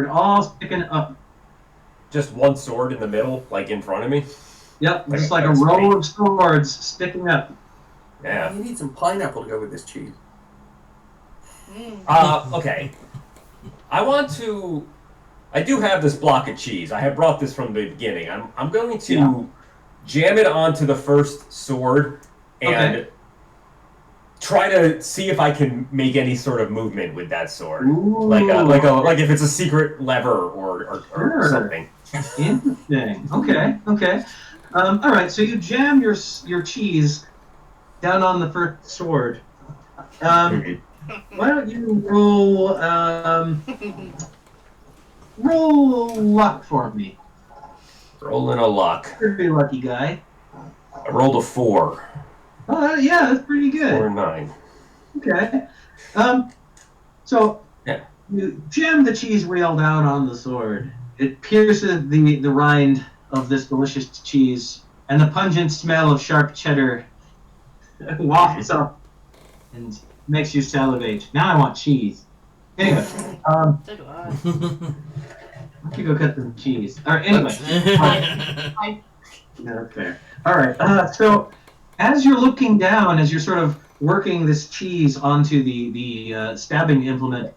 all sticking up. Just one sword in the middle, like in front of me. Yep, just like a row of swords sticking up. Yeah. You need some pineapple to go with this cheese. Okay. I do have this block of cheese. I have brought this from the beginning. I'm going to jam it onto the first sword and try to see if I can make any sort of movement with that sword. Ooh. Like if it's a secret lever or Sure. something. Interesting. Okay. All right. So you jam your cheese down on the first sword. Why don't you roll luck for me? Rolling a luck. You're a pretty lucky guy. I rolled a 4. Oh yeah, that's pretty good. 4 and 9. Okay. So you jam the cheese wheel down on the sword. It pierces the rind of this delicious cheese, and the pungent smell of sharp cheddar wafts up and makes you salivate. Now I want cheese. Anyway, So do I. I could go cut some cheese. All right. Anyway, yeah, that's fair. All right. So as you're looking down, as you're sort of working this cheese onto the stabbing implement,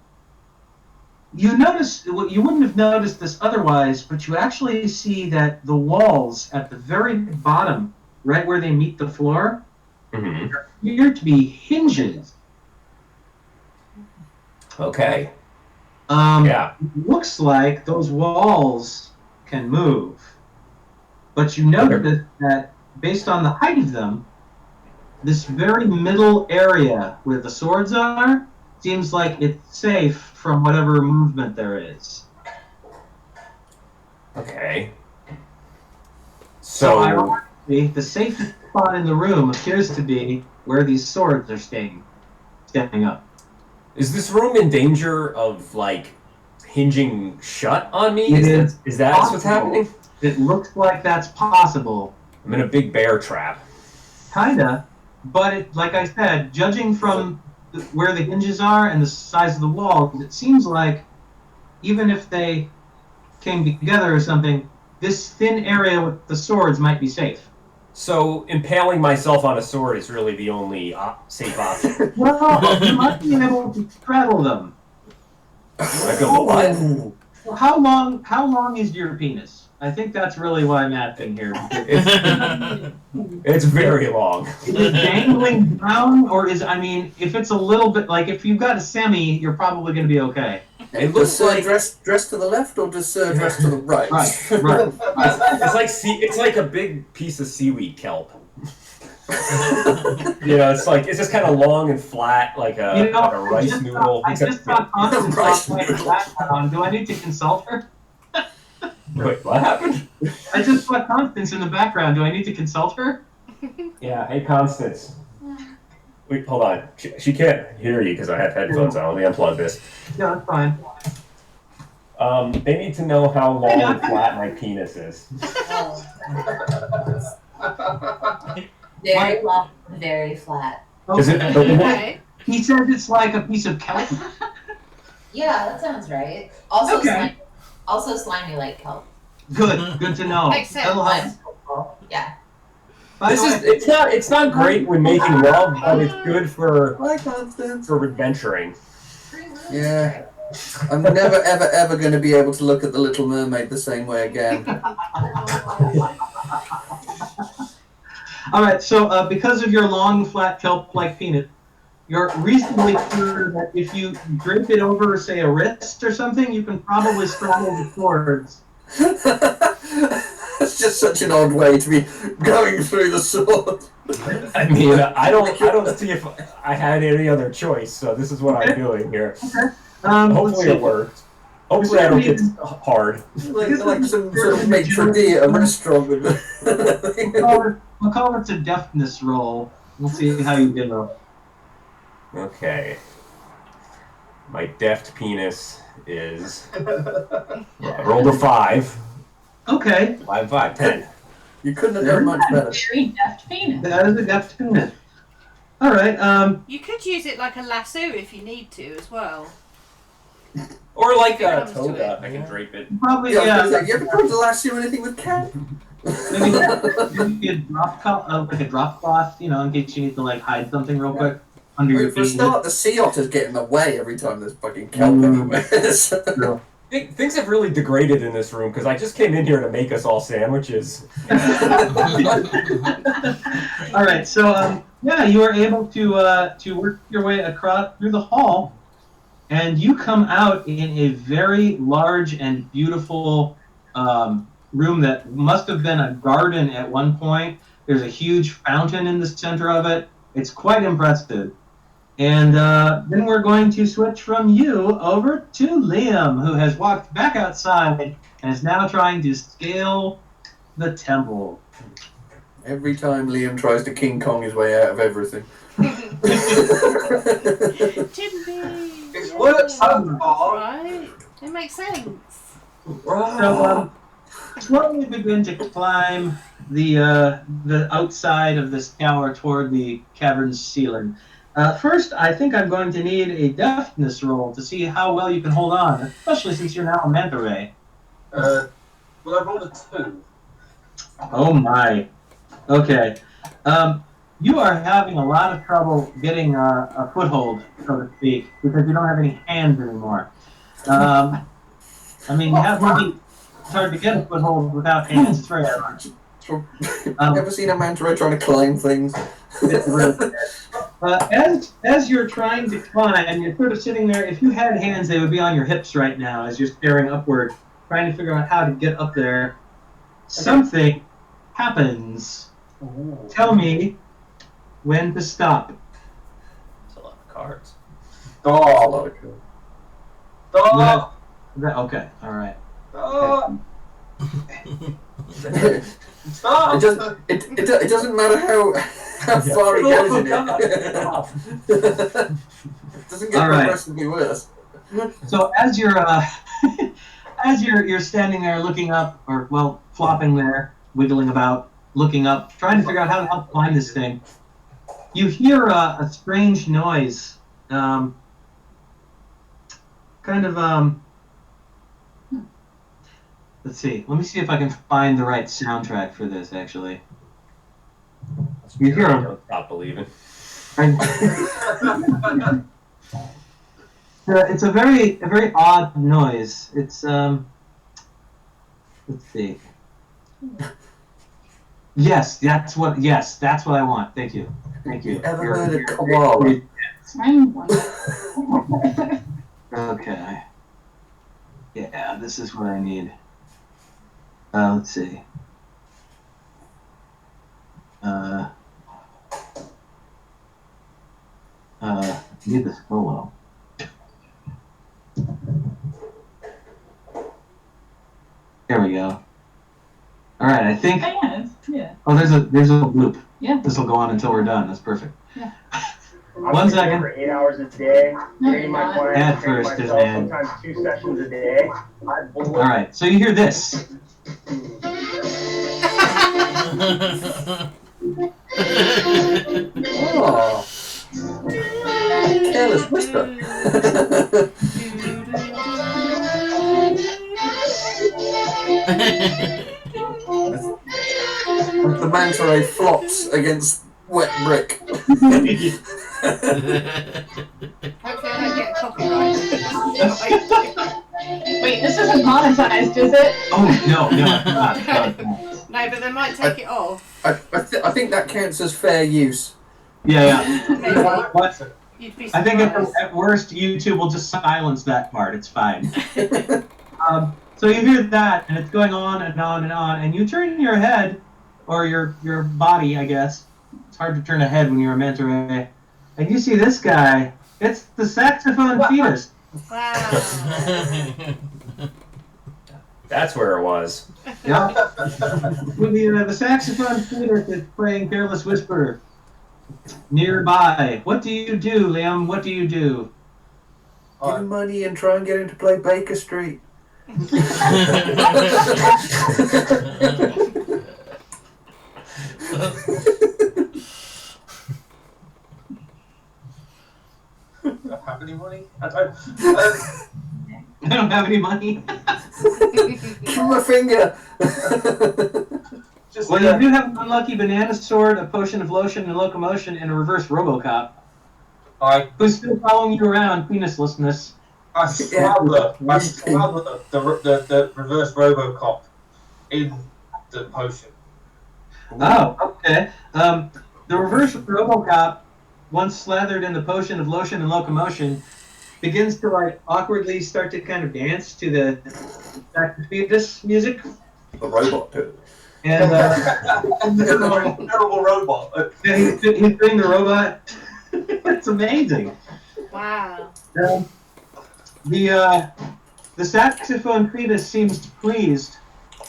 You notice, well, you wouldn't have noticed this otherwise, but you actually see that the walls at the very bottom, right where they meet the floor, Mm-hmm. appear to be hinges. Okay. It looks like those walls can move, but you notice that based on the height of them, this very middle area where the swords are seems like it's safe from whatever movement there is. Okay. So So ironically, the safest spot in the room appears to be where these swords are standing up. is this room in danger of like hinging shut on me? It Is that what's happening? It looks like that's possible. I'm in a big bear trap. Kinda, but like I said, judging from where the hinges are and the size of the walls, it seems like even if they came together or something, this thin area with the swords might be safe. So impaling myself on a sword is really the only safe option. Well, you might be able to straddle them. I go, what? Well, how long is your penis? I think that's really why I'm asking here. It's very long. Is it dangling down, or if it's a little bit, like if you've got a semi, you're probably going to be okay. It Does looks like dress to the left or does dress to the right? Right. it's like a big piece of seaweed kelp. It's just kind of long and flat, like a rice noodle. I just saw Constance in the background. Do I need to consult her? Wait, what happened? I just saw Constance in the background. Do I need to consult her? Yeah, hey Constance. Wait, hold on. She can't hear you because I have headphones on. Let me unplug this. Yeah, that's fine. They need to know how long and flat my penis is. Very long, very flat. Is it Okay. He says it's like a piece of kelp. Yeah, that sounds right. Also, Okay. slimy like kelp. Good to know. Makes sense. That'll help. Yeah. By the way, it's not great when making love, but it's good for Hi, Constance. adventuring. Yeah. I'm never, ever going to be able to look at The Little Mermaid the same way again. All right, so because of your long, flat kelp-like penis, you're reasonably sure that if you drape it over, say, a wrist or something, you can probably straddle the swords. It's just such an odd way to be going through the sword. I mean, I don't see if I had any other choice, so this is what I'm doing here. Hopefully it worked. Hopefully I don't get hard. Like some sort of maitre d' at a restaurant. We'll call it a deftness roll. We'll see how you do. Okay. My deft penis is... I rolled a 5. Okay. 5, 10. You couldn't have done much better. Very deft penis. That is a deft penis. All right. You could use it like a lasso if you need to as well. Or like If it a comes to toga, it. I can drape it. Probably, Yeah, yeah. you ever tried to lasso anything with cat? Maybe a drop like a drop cloth, in case you need to like hide something real quick under your For a feet. start, the sea otters get in the way every time there's fucking kelp everywhere. So- Things have really degraded in this room because I just came in here to make us all sandwiches. All right, so you are able to work your way across through the hall, and you come out in a very large and beautiful room that must have been a garden at one point. There's a huge fountain in the center of it. It's quite impressive. And then we're going to switch from you over to Leigham, who has walked back outside and is now trying to scale the temple. Every time Liam tries to King Kong his way out of everything. Timby! It's worked so far. Right. It makes sense. So slowly begin to climb the outside of this tower toward the cavern's ceiling. First, I think I'm going to need a deftness roll to see how well you can hold on, especially since you're now a manta ray. Well, I rolled a 2. Oh my. Okay. You are having a lot of trouble getting a foothold, so to speak, because you don't have any hands anymore. I mean, you have to be. It's hard to get a foothold without hands. It's very hard. Ever seen a manta ray trying to climb things? It's really as you're trying to climb, you're sort of sitting there. If you had hands, they would be on your hips right now as you're staring upward, trying to figure out how to get up there. Something happens. Ooh. Tell me when to stop. It's a lot of cards. Stop. Stop. Okay, all right. Stop. Stop. It doesn't matter how far he goes in it. It doesn't get All right. progressively worse. So as you're as you're standing there looking up, or well, flopping there, wiggling about, looking up, trying to figure out how to climb this thing, you hear a strange noise. Let's see. Let me see if I can find the right soundtrack for this. Actually, you hear Don't stop believing. It's a very odd noise. It's let's see. Yes, that's what I want. Thank you. Ever heard of koala? Okay. Yeah, this is what I need. Let's see. Need the solo. There we go. All right, I think. Yeah. Oh, there's a loop. Yeah. This will go on until we're done. That's perfect. Yeah. 1 second. For 8 hours a day, No, training my you're not. clients, At training first is myself, an- sometimes 2 sessions a day. All right, so you hear this. Oh. Careless whisper. As the manta ray flops against wet brick. Hopefully I don't get copyright. Wait, this isn't monetized, is it? Oh no, it's not. No, but they might take it off. I think that counts as fair use. Yeah. Maybe. But You'd be I think surprised. at worst YouTube will just silence that part. It's fine. So you hear that, and it's going on and on and on, and you turn your head, or your body, I guess. It's hard to turn a head when you're a manta ray, and you see this guy. It's the saxophone fetus. Wow. That's where it was. Yeah. The saxophone fetus is playing Careless Whisper nearby. What do you do, Leigham? What do you do? Give him money and try and get him to play Baker Street. Don't have any money. I don't have any money. Give him a finger. just Well, you do have an unlucky banana sword, a potion of lotion and locomotion, and a reverse RoboCop. Who's still following you around, penislessness. I smother the reverse RoboCop in the potion. Oh, okay. The reverse RoboCop, once slathered in the potion of lotion and locomotion, begins to awkwardly start to kind of dance to the this music. The robot too. And terrible robot. yeah, he's doing the robot. It's amazing. Wow. The saxophone fetus seems pleased.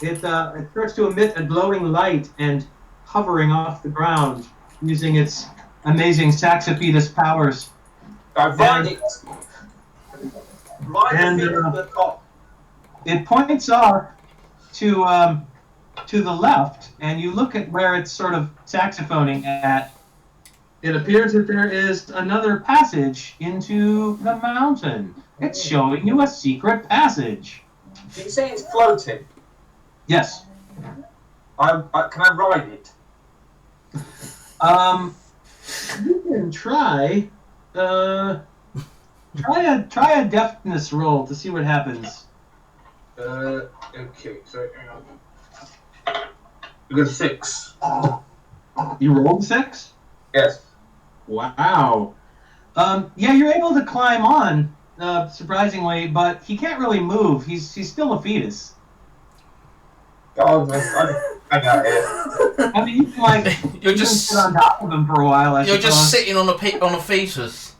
It starts to emit a glowing light and hovering off the ground using its amazing saxophetus powers. I ride it. Ride And, the feet to the top. It points off to the left, and you look at where it's sort of saxophoning at. It appears that there is another passage into the mountain. It's showing you a secret passage. Did you say it's floating? Yes. Can I ride it? You can try. Try a deftness roll to see what happens. Okay, so hang on. We got a 6. You rolled 6? Yes. Wow. Yeah, you're able to climb on, surprisingly, but he can't really move. He's still a fetus. Oh, I got it. I mean, you can like You're you just can sit on top of him for a while. you're just suppose. sitting on a fetus.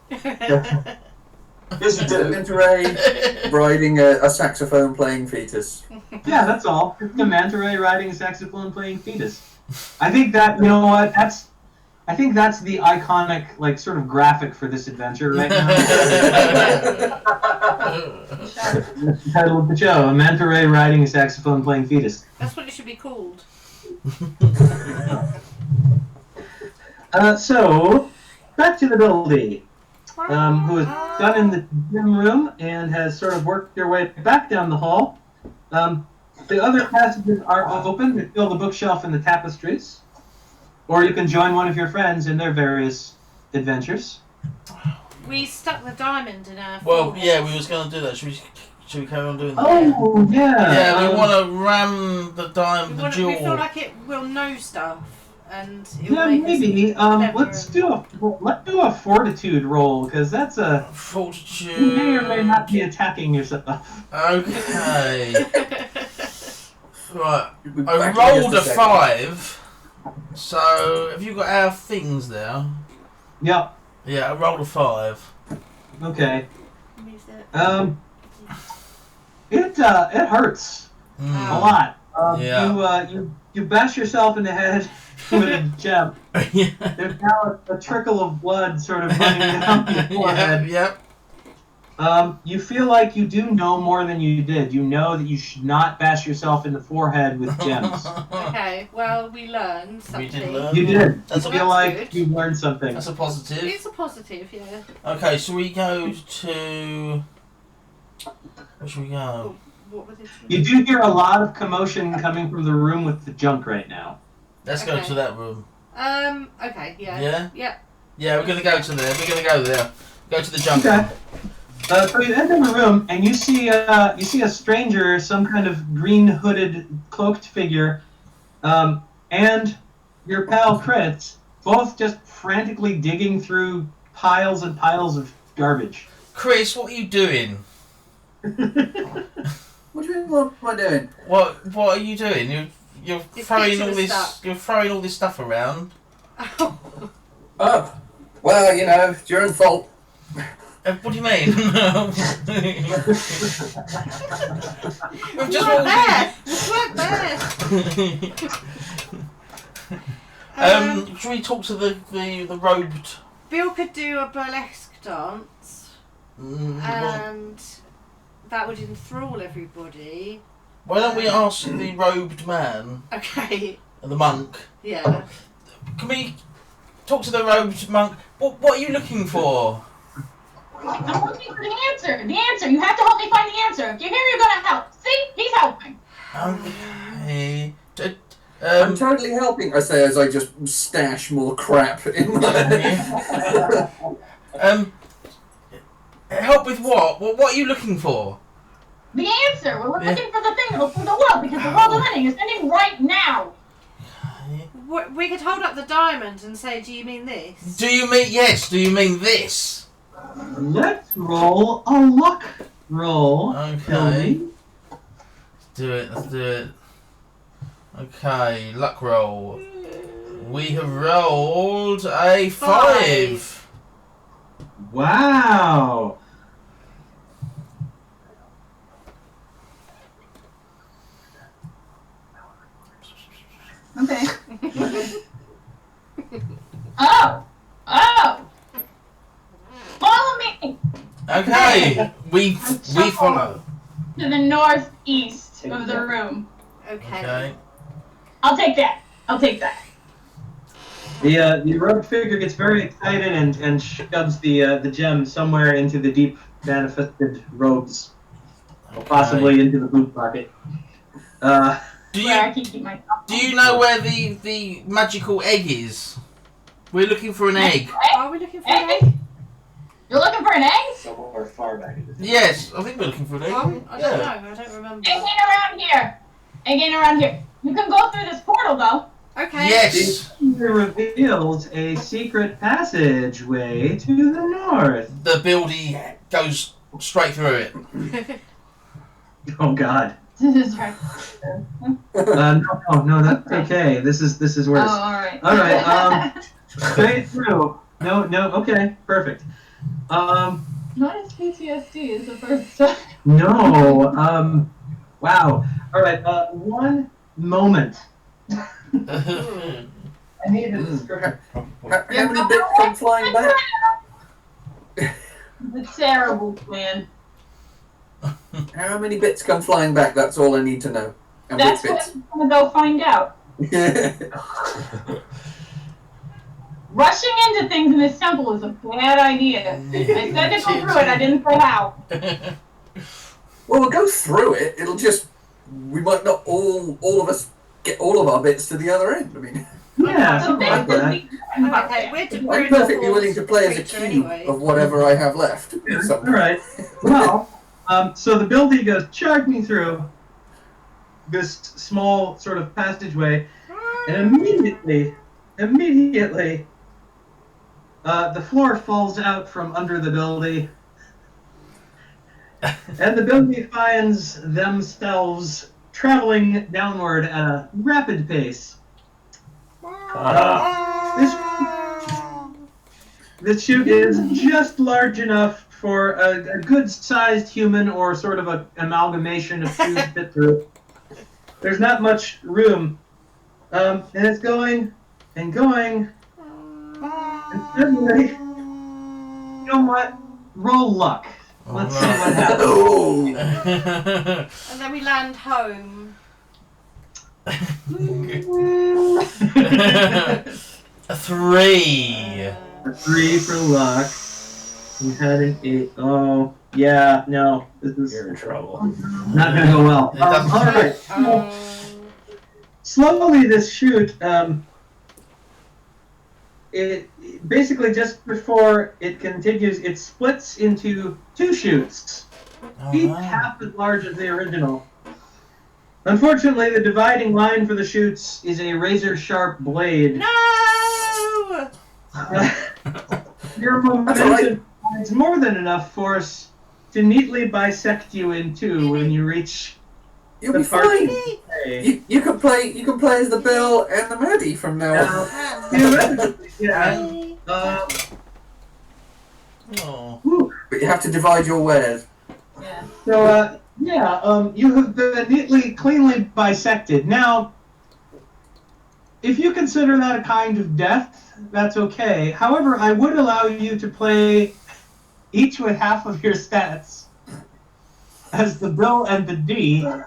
Yes, you do. Manta ray riding a saxophone playing fetus. Yeah, that's all. It's the manta ray riding a saxophone playing fetus. I think that you know what I think that's the iconic like sort of graphic for this adventure right now. That's the title of the show: a manta ray riding a saxophone playing fetus. That's what it should be called. So back to the building. Who is done in the gym room and has sort of worked their way back down the hall. The other passages are open to fill the bookshelf and the tapestries. Or you can join one of your friends in their various adventures. We stuck the diamond in our Well, foreheads. yeah, we was going to do that. Should we carry on doing that? Oh, yeah. Yeah, we want to ram the We jewel. feel like it will know stuff, and it will Yeah, make us maybe. clever Let's and- do a fortitude roll, because that's a... Fortitude. You may or may not be attacking yourself. Okay. Right. We'll be I back in rolled a just second. 5. So, have you got our things there? Yep. Yeah, I rolled a 5. Okay. Move it. It hurts a lot. Yeah. You bash yourself in the head with a gem. Yeah. There's now a trickle of blood sort of running down your forehead. Yep. You feel like you do know more than you did. You know that you should not bash yourself in the forehead with gems. Okay, well, we learned something. We did learn. You did. That's You a- feel That's like good. you learned something. That's a positive. It's a positive, yeah. Okay, so we go to... Where should we go? What was it? You do hear a lot of commotion coming from the room with the junk right now. Let's go Okay. to that room. Okay, yeah. Yeah? Yep. Yeah, we're going to go to there. We're going to go there. Go to the junk Okay. room. So you enter the room and you see a stranger, some kind of green hooded cloaked figure, and your pal Kritz, both just frantically digging through piles and piles of garbage. Chris, what are you doing? What do you mean? What am I doing? What are you doing? You're throwing fixing all the this. stuff. You're throwing all this stuff around. Oh, well, you know, it's your own fault. What do you mean? We've just Work walked there! Work there! Should we talk to the robed? Bill could do a burlesque dance, Well, and that would enthrall everybody. why don't we ask the robed man, Okay, the monk? yeah. Can we talk to the robed monk? What are you looking for? I'm looking for the answer. The answer. You have to help me find the answer. If you're here, you're gonna help. See? He's helping. Okay. I'm totally helping, I say as I just stash more crap in my... Help with what? What are you looking for? The answer. We're looking for the thing that'll free the world because the world is ending. It's ending right now. We could hold up the diamond and say, "Do you mean this?" Do you mean yes? Do you mean this? Let's roll a luck roll. Okay. Let's do it. Okay, luck roll. We have rolled a 5. Wow. Okay. Oh. Follow me Okay, we follow. to the northeast of the room. Okay. I'll take that. The rogue figure gets very excited and shoves the gem somewhere into the deep manifested robes, possibly into the boot pocket. Do Where I you can keep my. do you know where the magical egg is? We're looking for an egg. Are we looking for an egg? You're looking for an egg? Somewhere far back in the Yes, I think we're looking for an egg. I don't know. I don't remember. Egg ain't around here. Egg ain't around here. You can go through this portal though. Okay. Yes! It reveals a secret passageway to the north. The buildie goes straight through it. Oh God. This is right. No, that's okay. This is Oh, worse. alright. All right. Straight through. No. Okay. Perfect. Not as PTSD is the first time. No. Wow. All right. One moment. I need a description. How many bits come flying back? The terrible plan. How many bits come flying back? That's all I need to know. And That's which what I'm gonna go find out. bits? Rushing into things in this temple is a bad idea. I said to go through it, I didn't say how. Well, we'll go through it. It'll just... We might not all of us get all of our bits to the other end. I mean... Yeah, The something like that. Okay, we're I'm in the perfectly willing to play as a creature cube anyway. of whatever I have left. All right. Well, so the building goes charging through this small sort of passageway, and immediately, the floor falls out from under the building, and the building finds themselves traveling downward at a rapid pace. This chute is just large enough for a good-sized human or sort of an amalgamation of two fit through. There's not much room, and it's going and going, and suddenly, you know what? Roll luck. Let's see what happens. Oh. And then we land home. A 3. A 3 for luck. You had an 8. Oh, yeah, no. This is You're in trouble. not going to go well. It doesn't- All right. Slowly, this chute, it basically just before it continues, it splits into 2 chutes, each half as large as the original. Unfortunately, the dividing line for the chutes is a razor-sharp blade. No! Your momentum provides more than enough force to neatly bisect you in 2 when you reach You'll the be part fine. you play. You can play as the Bill and the Maddie from now on. Theoretically, yeah. Whew. But you have to divide your wares. Yeah. So, you have been neatly, cleanly bisected. Now, if you consider that a kind of death, that's okay. However, I would allow you to play each with half of your stats as the Bill and the D. No.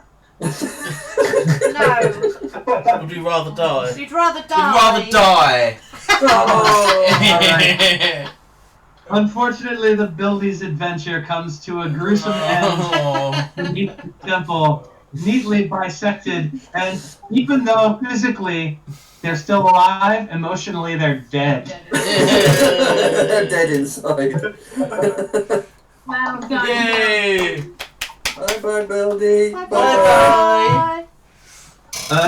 Would you rather die? You'd rather die. You'd rather die. Alright. Unfortunately, the Buildy's adventure comes to a gruesome end beneath the temple, neatly bisected, and even though physically they're still alive, emotionally they're dead. They're dead inside. Wow, God. Yay! Bye bye, Beldy. Bye Bye.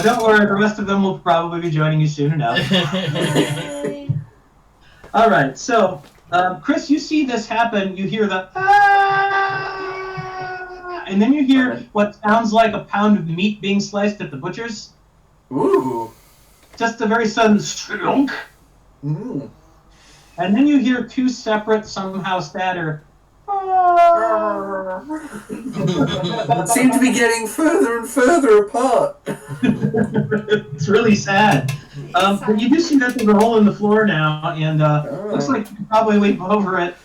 Don't worry, the rest of them will probably be joining you soon enough. Alright, so, Chris, you see this happen, you hear the ah, and then you hear what sounds like a pound of meat being sliced at the butcher's. Ooh. Just a very sudden slunk. Mm. And then you hear 2 separate, somehow sadder. Seem to be getting further and further apart. It's really sad. But you do see that there's a hole in the floor now, and looks like you can probably leap over it.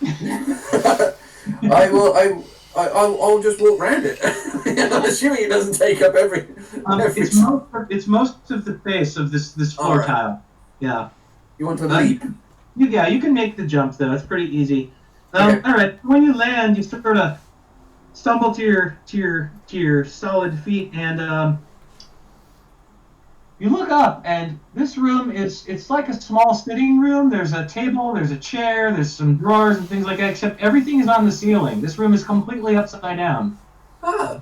I'll just walk around it. I'm assuming it doesn't take up every. It's most of the face of this floor Alright. tile. Yeah. You want to leap? Yeah, you can make the jump though. It's pretty easy. Okay. All right. When you land, you sort of stumble to your solid feet, and You look up, and this room it's like a small sitting room. There's a table, there's a chair, there's some drawers and things like that, except everything is on the ceiling. This room is completely upside down. Ah.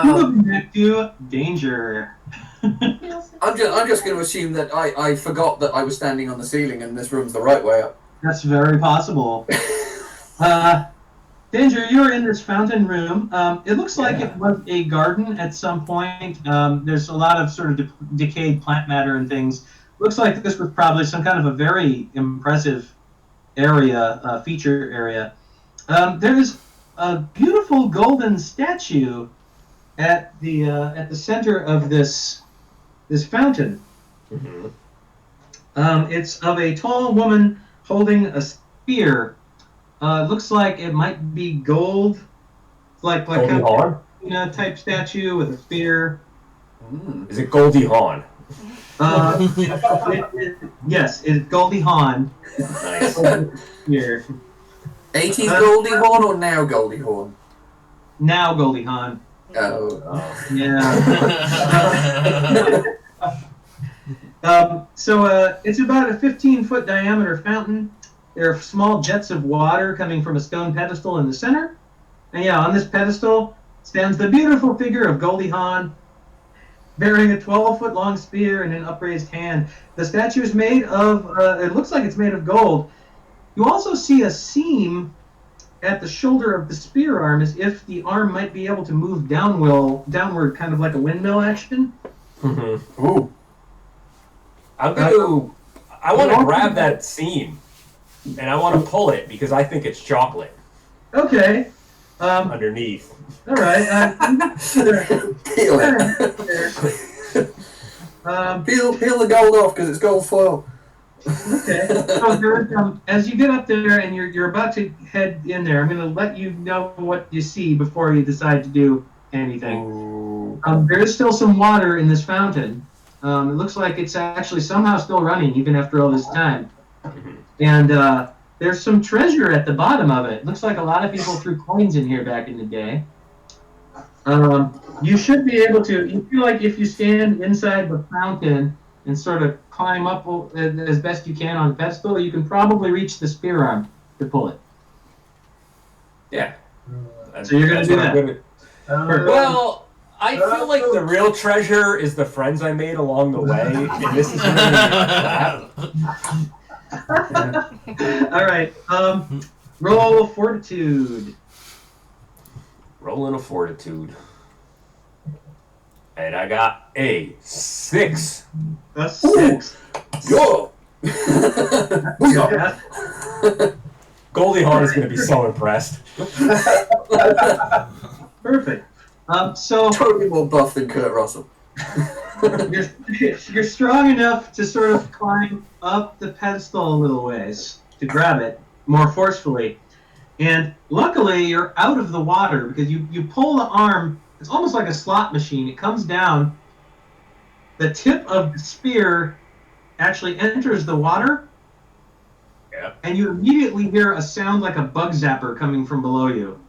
Moving back to danger. I'm just going to assume that I forgot that I was standing on the ceiling and this room's the right way up. That's very possible. Danger, you're in this fountain room. It looks like it was a garden at some point. There's a lot of sort of decayed plant matter and things. Looks like this was probably some kind of a very impressive area, feature area. There's a beautiful golden statue at the center of this fountain. Mm-hmm. It's of a tall woman holding a spear. Looks like it might be gold, like a type statue with a spear. Is it Goldie Hawn? Yes, it's Goldie Hawn. Nice. Here. 80s Goldie Hawn or now Goldie Hawn? Now Goldie Hawn. Oh. Yeah. So it's about a 15-foot diameter fountain. There are small jets of water coming from a stone pedestal in the center. And on this pedestal stands the beautiful figure of Goldie Hawn, bearing a 12-foot long spear in an upraised hand. The statue is made of, it looks like it's made of gold. You also see a seam at the shoulder of the spear arm, as if the arm might be able to move downward, kind of like a windmill action. Mm-hmm. Ooh. I want to grab that seam, and I want to pull it because I think it's chocolate Okay. underneath. All right. Peel it. Peel the gold off because it's gold foil. Okay. So as you get up there and you're about to head in there, I'm going to let you know what you see before you decide to do anything. There is still some water in this fountain. It looks like it's actually somehow still running even after all this time. And there's some treasure at the bottom of it. Looks like a lot of people threw coins in here back in the day. You should be able to, you feel like if you stand inside the fountain and sort of climb up as best you can on the pedestal, you can probably reach the spear arm to pull it. Yeah. So you're going to do that. Well, I feel like the real treasure is the friends I made along the way, and this is really that. All right. Roll fortitude. Rolling a fortitude. And I got a 6. A 6. Yo! Goldie Hawn is going to be so impressed. Perfect. So Totally more buff than Kurt Russell. you're strong enough to sort of climb up the pedestal a little ways to grab it more forcefully. And luckily, you're out of the water because you pull the arm. It's almost like a slot machine. It comes down. The tip of the spear actually enters the water. Yeah. And you immediately hear a sound like a bug zapper coming from below you.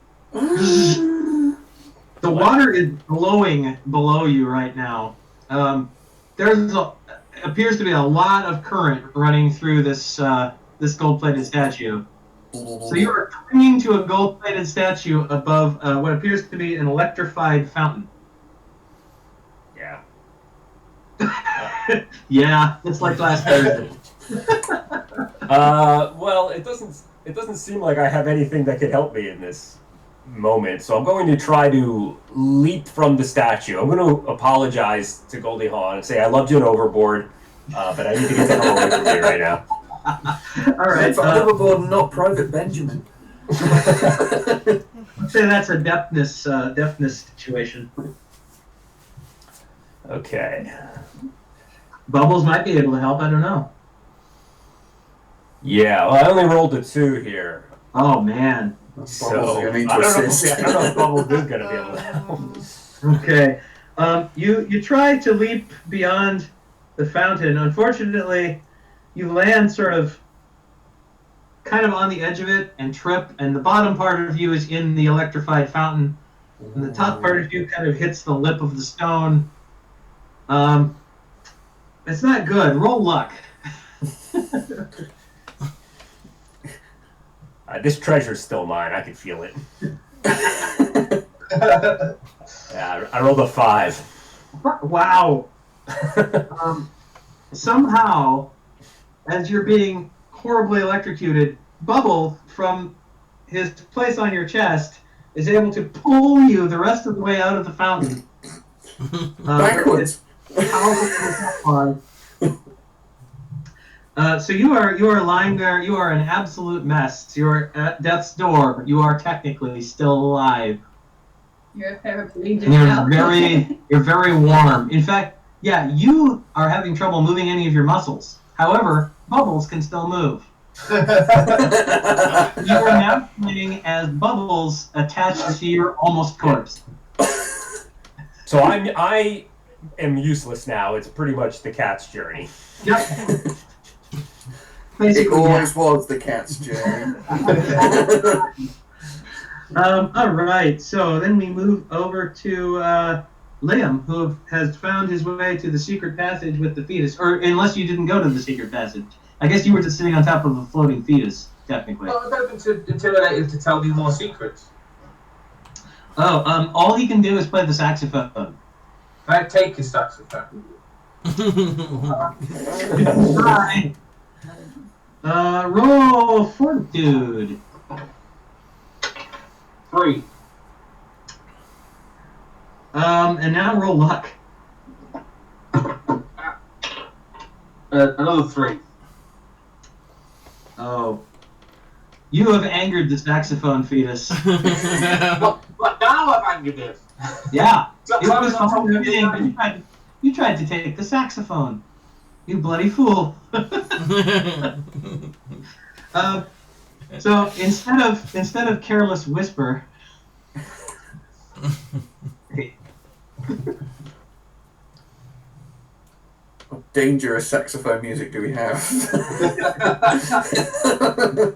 The water is glowing below you right now. Appears to be a lot of current running through this gold-plated statue. So you are clinging to a gold-plated statue above what appears to be an electrified fountain. Yeah. Yeah, it's like last Thursday. Well, it doesn't seem like I have anything that could help me in this moment, so I'm going to try to leap from the statue. I'm going to apologize to Goldie Hawn and say I loved you and overboard, but I need to get the hell away from you right now. All right. Overboard, not Private Benjamin. I'd say that's a deafness situation. Okay. Bubbles might be able to help. I don't know. Yeah, well, I only rolled a 2 here. Oh man. So, Bubbles I gonna need don't to know assist. if Bubbles is going to be able to help. Okay. You try to leap beyond the fountain. Unfortunately, you land sort of kind of on the edge of it and trip, and the bottom part of you is in the electrified fountain, and the top part of you kind of hits the lip of the stone, It's not good. Roll luck. This treasure's still mine. I can feel it. Yeah, I rolled a 5. Wow. Somehow, as you're being horribly electrocuted, Bubble, from his place on your chest, is able to pull you the rest of the way out of the fountain. Backwards. So you are lying there. You are an absolute mess. You're at death's door. You are technically still alive. You're a paraplegic And now. you're very warm. In fact, yeah, you are having trouble moving any of your muscles. However, Bubbles can still move. You are now playing as Bubbles attached to your almost corpse. So I am useless now. It's pretty much the cat's journey. Yep. It Basically, always was the cat's journey. all right, so then we move over to Leigham, who has found his way to the secret passage with the fetus. Or unless you didn't go to the secret passage. I guess you were just sitting on top of a floating fetus, technically. Well, I was hoping to intimidate him to tell me more secrets. Oh, all he can do is play the saxophone. I take his saxophone. Right. Roll fortitude. 3. And now roll luck. Another 3. Oh. You have angered the saxophone fetus. But now I've angered him. Yeah. So It was I'm fun not everything, but you tried to take the saxophone. You bloody fool. So instead of careless whisper. What dangerous saxophone music do we have?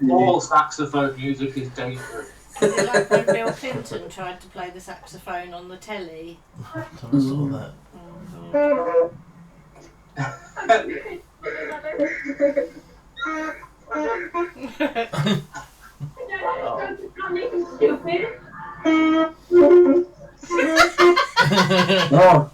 All saxophone music is dangerous. Is it like when Bill Clinton tried to play the saxophone on the telly? I saw that. Stupid. Oh.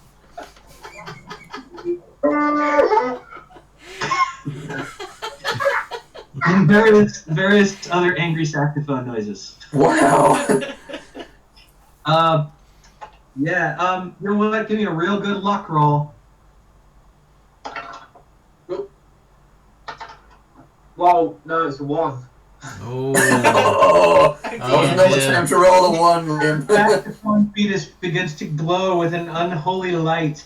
And various other angry saxophone noises. Wow. Yeah. You know what? Give me a real good luck roll. Well, no, it's a 1. Oh, that was another time to roll a 1, Liam. Saxophone fetus begins to glow with an unholy light.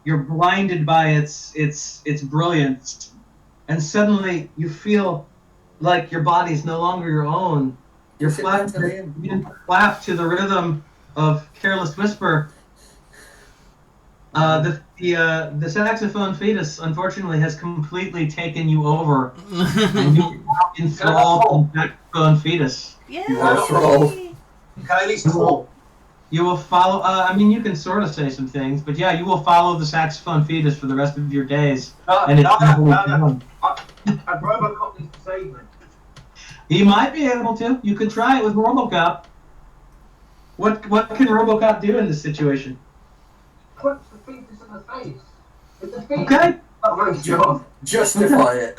You're blinded by its brilliance, and suddenly you feel like your body's no longer your own. You're flapping to the rhythm of Careless Whisper. The saxophone fetus, unfortunately, has completely taken you over, and you are now enthralled in saxophone fetus. Yeah. You are thrilled. Can I at least talk? You will follow. I mean, you can sort of say some things, but yeah, you will follow the saxophone fetus for the rest of your days. And it's No. Robocop needs to save me. He might be able to. You could try it with RoboCop. What can RoboCop do in this situation? Punch the fetus in the face. It's a fetus. Okay. Not very sure. Justify it.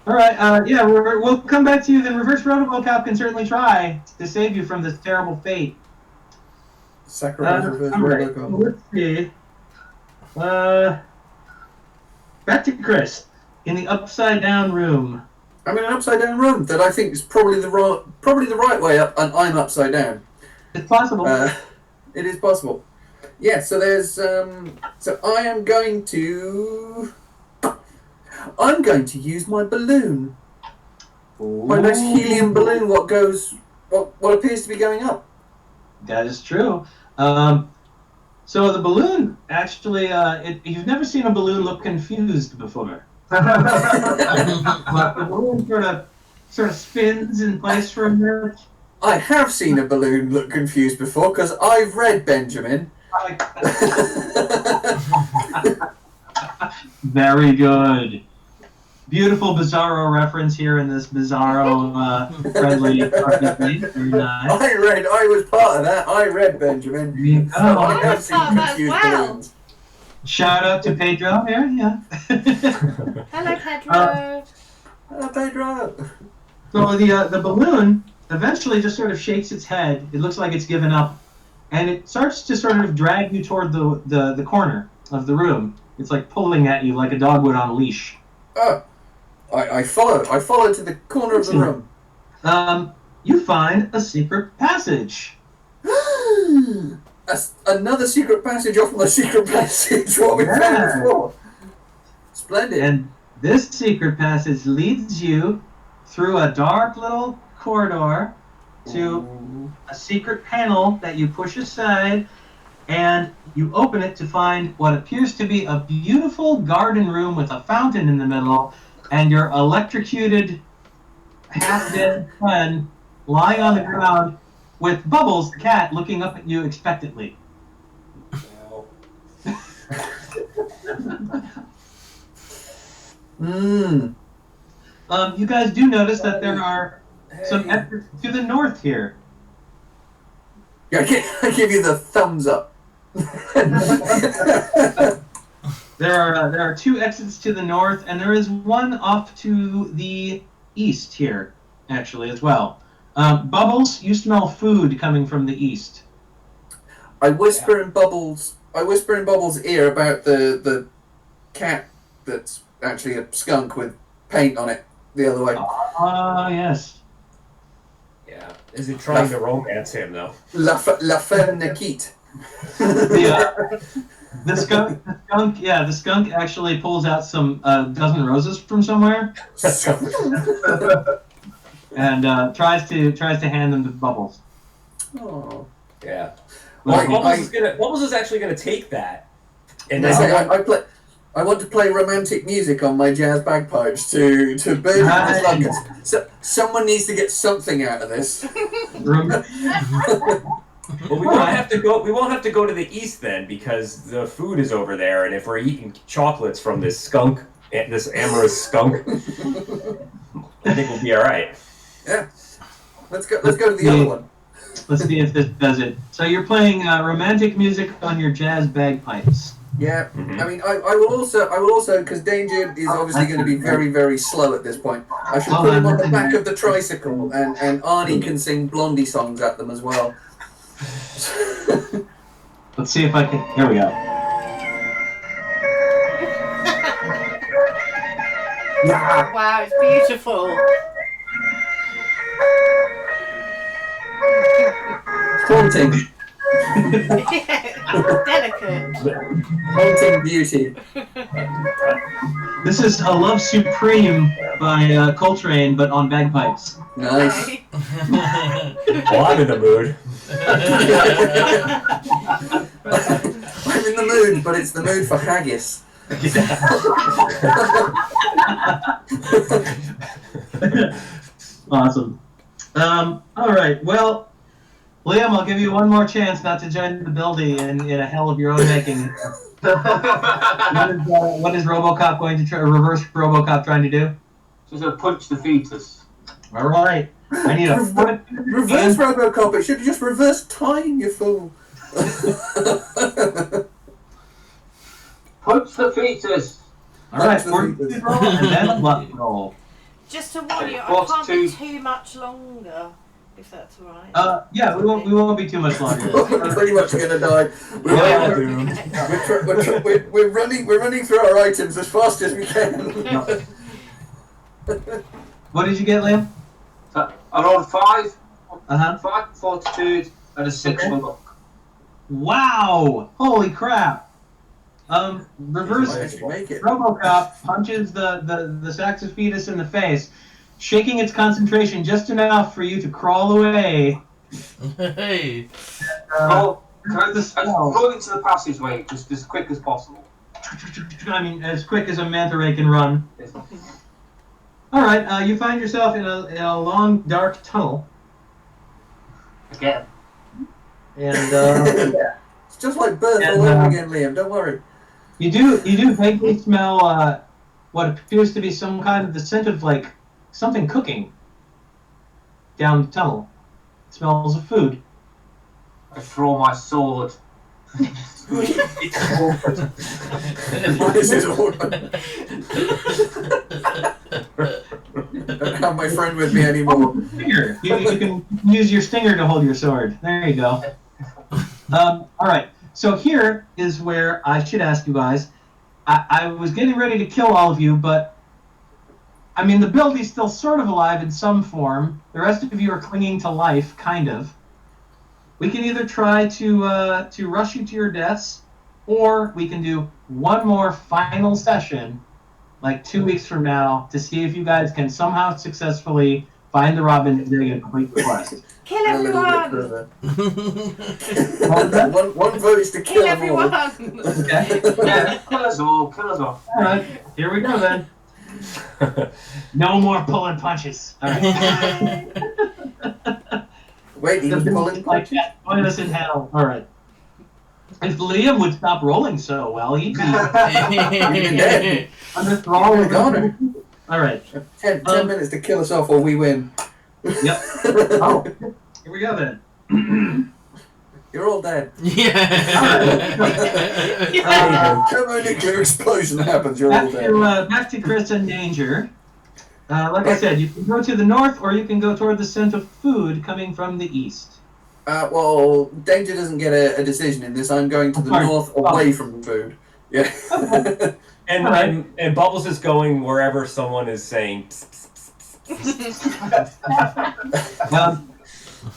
All right. Yeah, we'll come back to you. Then Reverse RoboCop can certainly try to save you from this terrible fate. Sacrifice reverse All right. Robocop. Let's see. Back to Chris in the upside down room. I'm in an upside down room that I think is probably the right way up, and I'm upside down. It's possible. It is possible. Yeah. So there's so I'm going to use my balloon. My nice helium balloon. What appears to be going up. That is true. So the balloon actually, you've never seen a balloon look confused before. But the balloon sort of spins in place for a minute. I have seen a balloon look confused before because I've read Benjamin, Very good. Beautiful Bizarro reference here in this Bizarro friendly. Very nice. I was part of that. I read Benjamin. Oh, I was part of that as well. Shout out to Pedro here, yeah. Hello, Pedro. Pedro. So the balloon eventually just sort of shakes its head. It looks like it's given up, and it starts to sort of drag you toward the corner of the room. It's like pulling at you like a dog would on a leash. Oh, I follow. I follow to the corner of the room. You find a secret passage. Another secret passage off my secret passage. What we found before. Splendid. And this secret passage leads you through a dark little corridor to a secret panel that you push aside, and you open it to find what appears to be a beautiful garden room with a fountain in the middle, and your electrocuted, half-dead friend lying on the ground with Bubbles, the cat, looking up at you expectantly. You guys do notice that there are some exits to the north here. Yeah, I give you the thumbs up. There are two exits to the north, and there is one off to the east here, actually, as well. Bubbles, you smell food coming from the east. I whisper in Bubbles' ear about the cat that's actually a skunk with paint on it the other way. Yes. Yeah. Is he trying to romance him though? La femme Nikit. The skunk actually pulls out some dozen roses from somewhere and tries to hand them to Bubbles. Oh. Yeah. Well, Bubbles is actually gonna take that. And I want to play romantic music on my jazz bagpipes to burn his lungs. So someone needs to get something out of this. Well, we won't have to go. We won't have to go to the east then, because the food is over there, and if we're eating chocolates from this skunk, this amorous skunk, I think we'll be all right. Yeah. Let's go to the other one. Let's see if this does it. So you're playing romantic music on your jazz bagpipes. Yeah. I mean, I will also, because Danger is obviously going to be very, very slow at this point. I should put him on the back of the tricycle, and Arnie can sing Blondie songs at them as well. Let's see if I can. Here we go. Wow, it's beautiful. Haunting. Delicate. Haunting beauty. This is A Love Supreme by Coltrane, but on bagpipes. Nice. Well, I'm in the mood. I'm in the mood, but it's the mood for haggis. Awesome. All right. Well, Leigham, I'll give you one more chance not to join the building in a hell of your own making. What is RoboCop going to try? Reverse RoboCop trying to do? She's going to punch the fetus. All right. I need a reverse RoboCop. It should just reverse time, you fool. Punch the fetus. All right. Fortitude roll and then luck roll. Just to warn you, I can't be too much longer, if that's all right. Yeah, we won't be too much longer. We're pretty much gonna die. We're running through our items as fast as we can. What did you get, Liam? I rolled 5. 5 fortitude and a 6 for luck. Wow! Holy crap! Reverse RoboCop punches the Saxon fetus in the face, shaking its concentration just enough for you to crawl away. Hey. Run into the passageway just as quick as possible. I mean, as quick as a manta ray can run. All right, you find yourself in a long, dark tunnel. Again. And it's just like birth And, all over again, Liam. Don't worry. You do vaguely smell what appears to be some kind of the scent of like something cooking down the tunnel. It smells of food. I throw my sword. It's awkward. This is awkward. Don't have my friend with me anymore. Stinger. You can use your stinger to hold your sword. There you go. All right. So here is where I should ask you guys. I was getting ready to kill all of you, but I mean the building's still sort of alive in some form. The rest of you are clinging to life, kind of. We can either try to rush you to your deaths, or we can do one more final session, like 2 weeks from now, to see if you guys can somehow successfully find the Robin egg and complete the quest. Kill everyone! one vote is to Kill kill them all. everyone! Okay. Yeah, kill us all. All right. Here we go then. No more pulling punches. All right. Wait, he was pulling like that. Join us in hell. All right. If Leigham would stop rolling so well, he'd be dead. under thrall with Goner. All right. 10 minutes to kill us off or we win. Yep. Oh, here we go then. You're all dead. Thermonuclear explosion happens, you're all dead. Back to Chris and Danger. Like I said, you can go to the north or you can go toward the scent of food coming from the east. Well, Danger doesn't get a decision in this. I'm going to the north away from the food. Yeah. And Bubbles is going wherever someone is saying.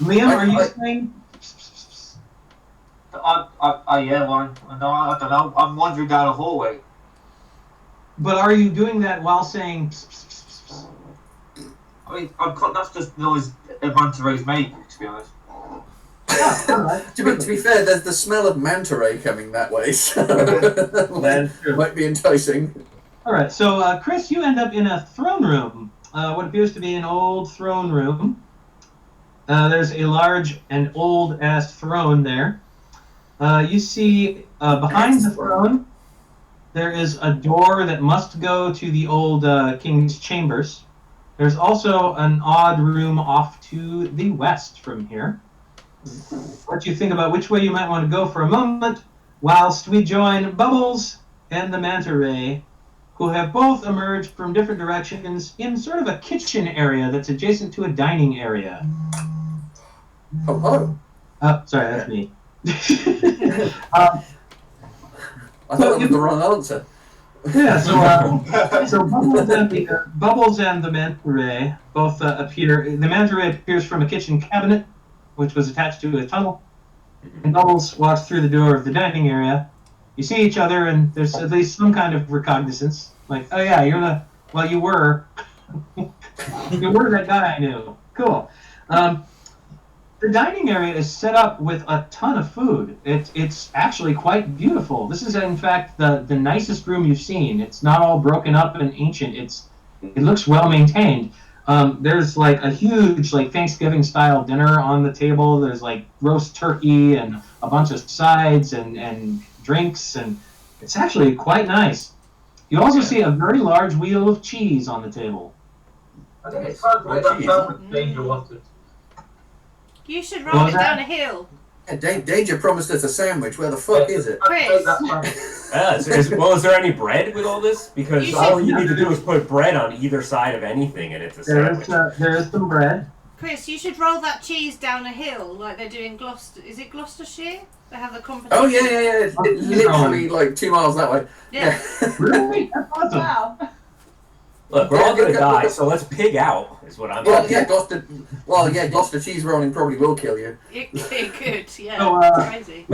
Liam, are you saying? Yeah, one. No, I don't know. I'm wandering down a hallway. But are you doing that while saying? I mean, that's just noise everyone to raise me, to be honest. To be fair, there's the smell of manta ray coming that way, so might be enticing. All right, so Chris, you end up in a throne room. What appears to be an old throne room. There's a large and old-ass throne there. You see behind the throne, there is a door that must go to the old king's chambers. There's also an odd room off to the west from here. What do you think about which way you might want to go for a moment, whilst we join Bubbles and the Manta Ray, who have both emerged from different directions in sort of a kitchen area that's adjacent to a dining area. Oh. Oh, sorry, that's me. I thought that was the wrong answer. Yeah, so Bubbles and the Manta Ray both appear. The Manta Ray appears from a kitchen cabinet, which was attached to a tunnel. And Bubbles walks through the door of the dining area. You see each other, and there's at least some kind of recognizance. Like, oh yeah, you were. You were that guy I knew. Cool. The dining area is set up with a ton of food. It's actually quite beautiful. This is, in fact, the nicest room you've seen. It's not all broken up and ancient. It looks well maintained. There's like a huge Thanksgiving style dinner on the table. There's like roast turkey and a bunch of sides and drinks, and it's actually quite nice. You also see a very large wheel of cheese on the table. I think it's hard to make that sound what Danger wanted. You should roll it down a hill. Yeah, Danger promised us a sandwich. Where the fuck is it? Chris. Is there any bread with all this? Because all you need to do is put bread on either side of anything, and it's a sandwich. There is some bread. Chris, you should roll that cheese down a hill like they do in Gloucester. Is it Gloucestershire? They have the competition. Oh yeah. It's literally like 2 miles that way. Yeah. Really? That's awesome. Wow. Look, we're all gonna die, so let's pig out. Is what I'm. Gloucester cheese rolling probably will kill you. It could, yeah. So, Crazy.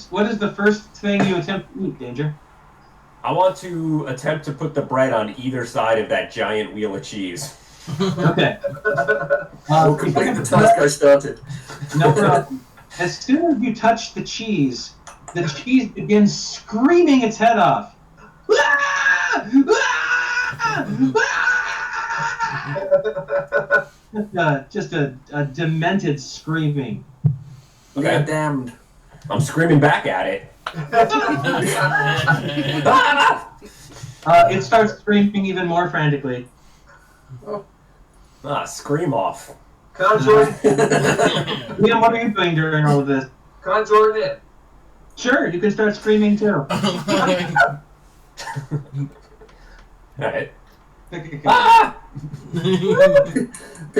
what is the first thing you attempt to eat, Danger? I want to attempt to put the bread on either side of that giant wheel of cheese. Okay. We'll complete the task I started. No problem. As soon as you touch the cheese begins screaming its head off. Just a demented screaming. Okay. You're damned. I'm screaming back at it. It starts screaming even more frantically. Scream off. Can I join? Liam, what are you doing during all of this? Can I join in? Sure, you can start screaming too. Alright. Pick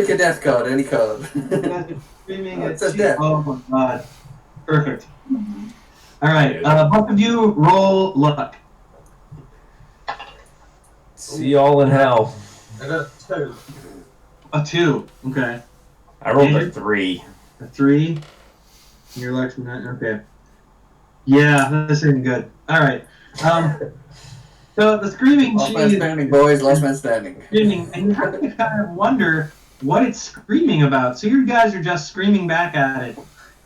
a death card, any card. Screaming Oh, at it says you. death. Oh my god. Perfect. All right, both of you roll luck. See y'all in hell. I got a 2. A 2. Okay. I rolled a 3. A 3. Your luck's not okay. Yeah, this isn't good. All right. So the screaming Last man cheese standing, boys. Last man standing. screaming, and you have to kind of wonder what it's screaming about. So you guys are just screaming back at it,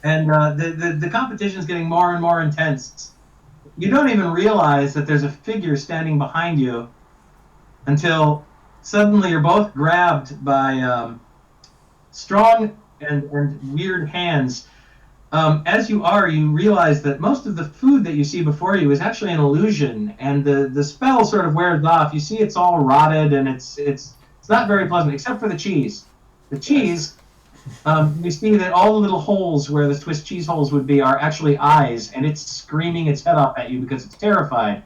and the competition is getting more and more intense. You don't even realize that there's a figure standing behind you until suddenly you're both grabbed by strong and weird hands. As you are, you realize that most of the food that you see before you is actually an illusion, and the spell sort of wears off. You see it's all rotted, and it's not very pleasant, except for the cheese. The cheese, you see that all the little holes where the Swiss cheese holes would be are actually eyes, and it's screaming its head off at you because it's terrified.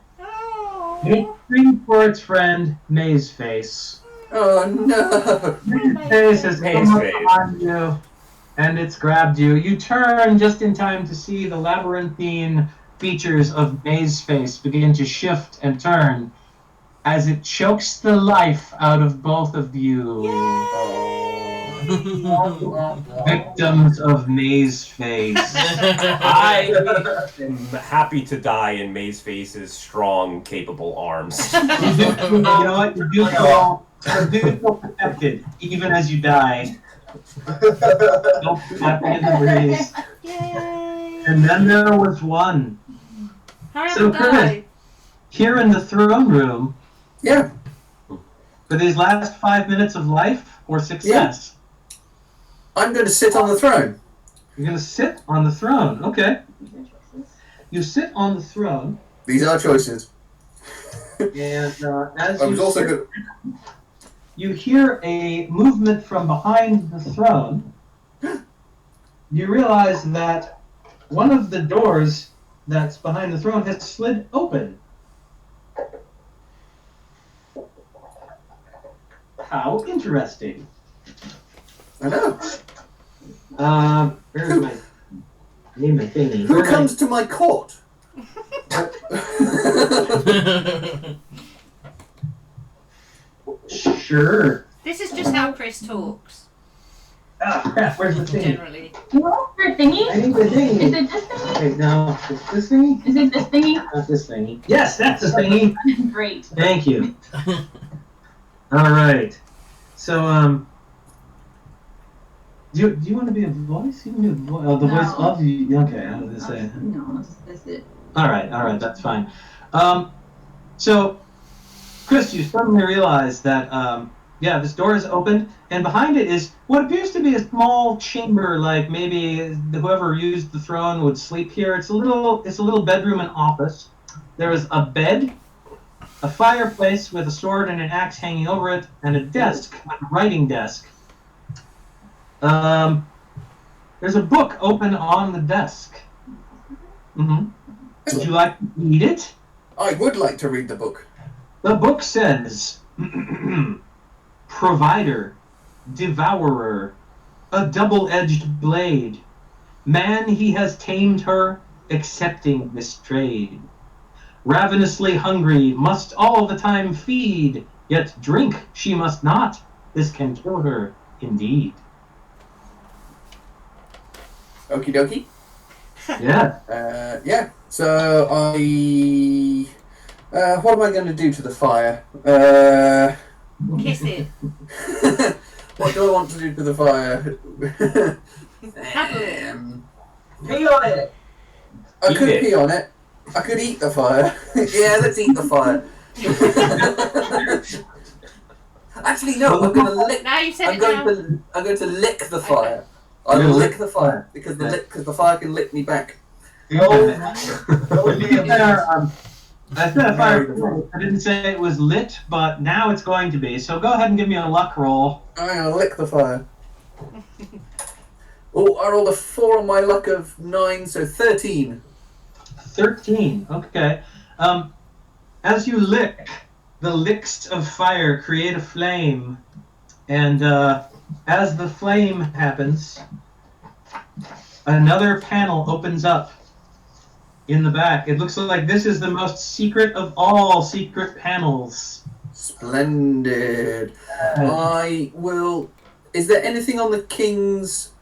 And it screams for its friend, May's Face. Oh no! May's Face has come up behind you, and it's grabbed you. You turn just in time to see the labyrinthine features of May's Face begin to shift and turn as it chokes the life out of both of you. Victims of May's Face. I am happy to die in May's Face's strong, capable arms. You know what? You do feel protected, even as you die. Don't happy in the breeze. Yay! And then there was one. Hurry up So and die. Chris, here in the throne room, Yeah. for these last 5 minutes of life or success, I'm going to sit on the throne. you're going to sit on the throne. Okay. You sit on the throne, These are choices. and as I you was also sit, good. you hear a movement from behind the throne. You realize that one of the doors that's behind the throne has slid open. How interesting. I know. Where's my name and thingy? Who comes to my court? Sure. This is just how Chris talks, Ah, crap, where's the thingy? generally. You want your thingy? I need the thingy. Is it this thingy? Wait, no. Is this thingy? Is it this thingy? Not this thingy. Yes, that's the thingy. Great. Thank you. All right. So, do you want to be a voice? You can be a voice. Oh, the No. voice of you. Okay, I was gonna say. No, that's it. All right, that's fine. So, Chris, you suddenly realize that, this door is opened, and behind it is what appears to be a small chamber, like maybe whoever used the throne would sleep here. It's a little bedroom and office. There is a bed, a fireplace with a sword and an axe hanging over it, and a desk, a writing desk. There's a book open on the desk. Mm-hmm. Would you like to read it? I would like to read the book. The book says, Provider, Devourer, a double-edged blade. Man, he has tamed her, accepting this trade. Ravenously hungry, must all the time feed, yet drink she must not. This can kill her, indeed. Okie dokie. Yeah. Yeah. So what am I going to do to the fire? Kiss it. What do I want to do to the fire? Pee on it. I Eat could it. pee on it. I could eat the fire. Yeah, let's eat the fire. Actually, no. I'm going to lick. Now you said I'm it going down. to lick the fire. You're I gonna will lick lick the fire because the fire can lick me back. I said a fire. I didn't say it was lit, but now it's going to be. So go ahead and give me a luck roll. I'm gonna lick the fire. Oh, I rolled a 4 on my luck of 9, so 13. 13. Okay. As you lick, the licks of fire create a flame, and as the flame happens, another panel opens up in the back. It looks like this is the most secret of all secret panels. Splendid. I will. Is there anything on the king's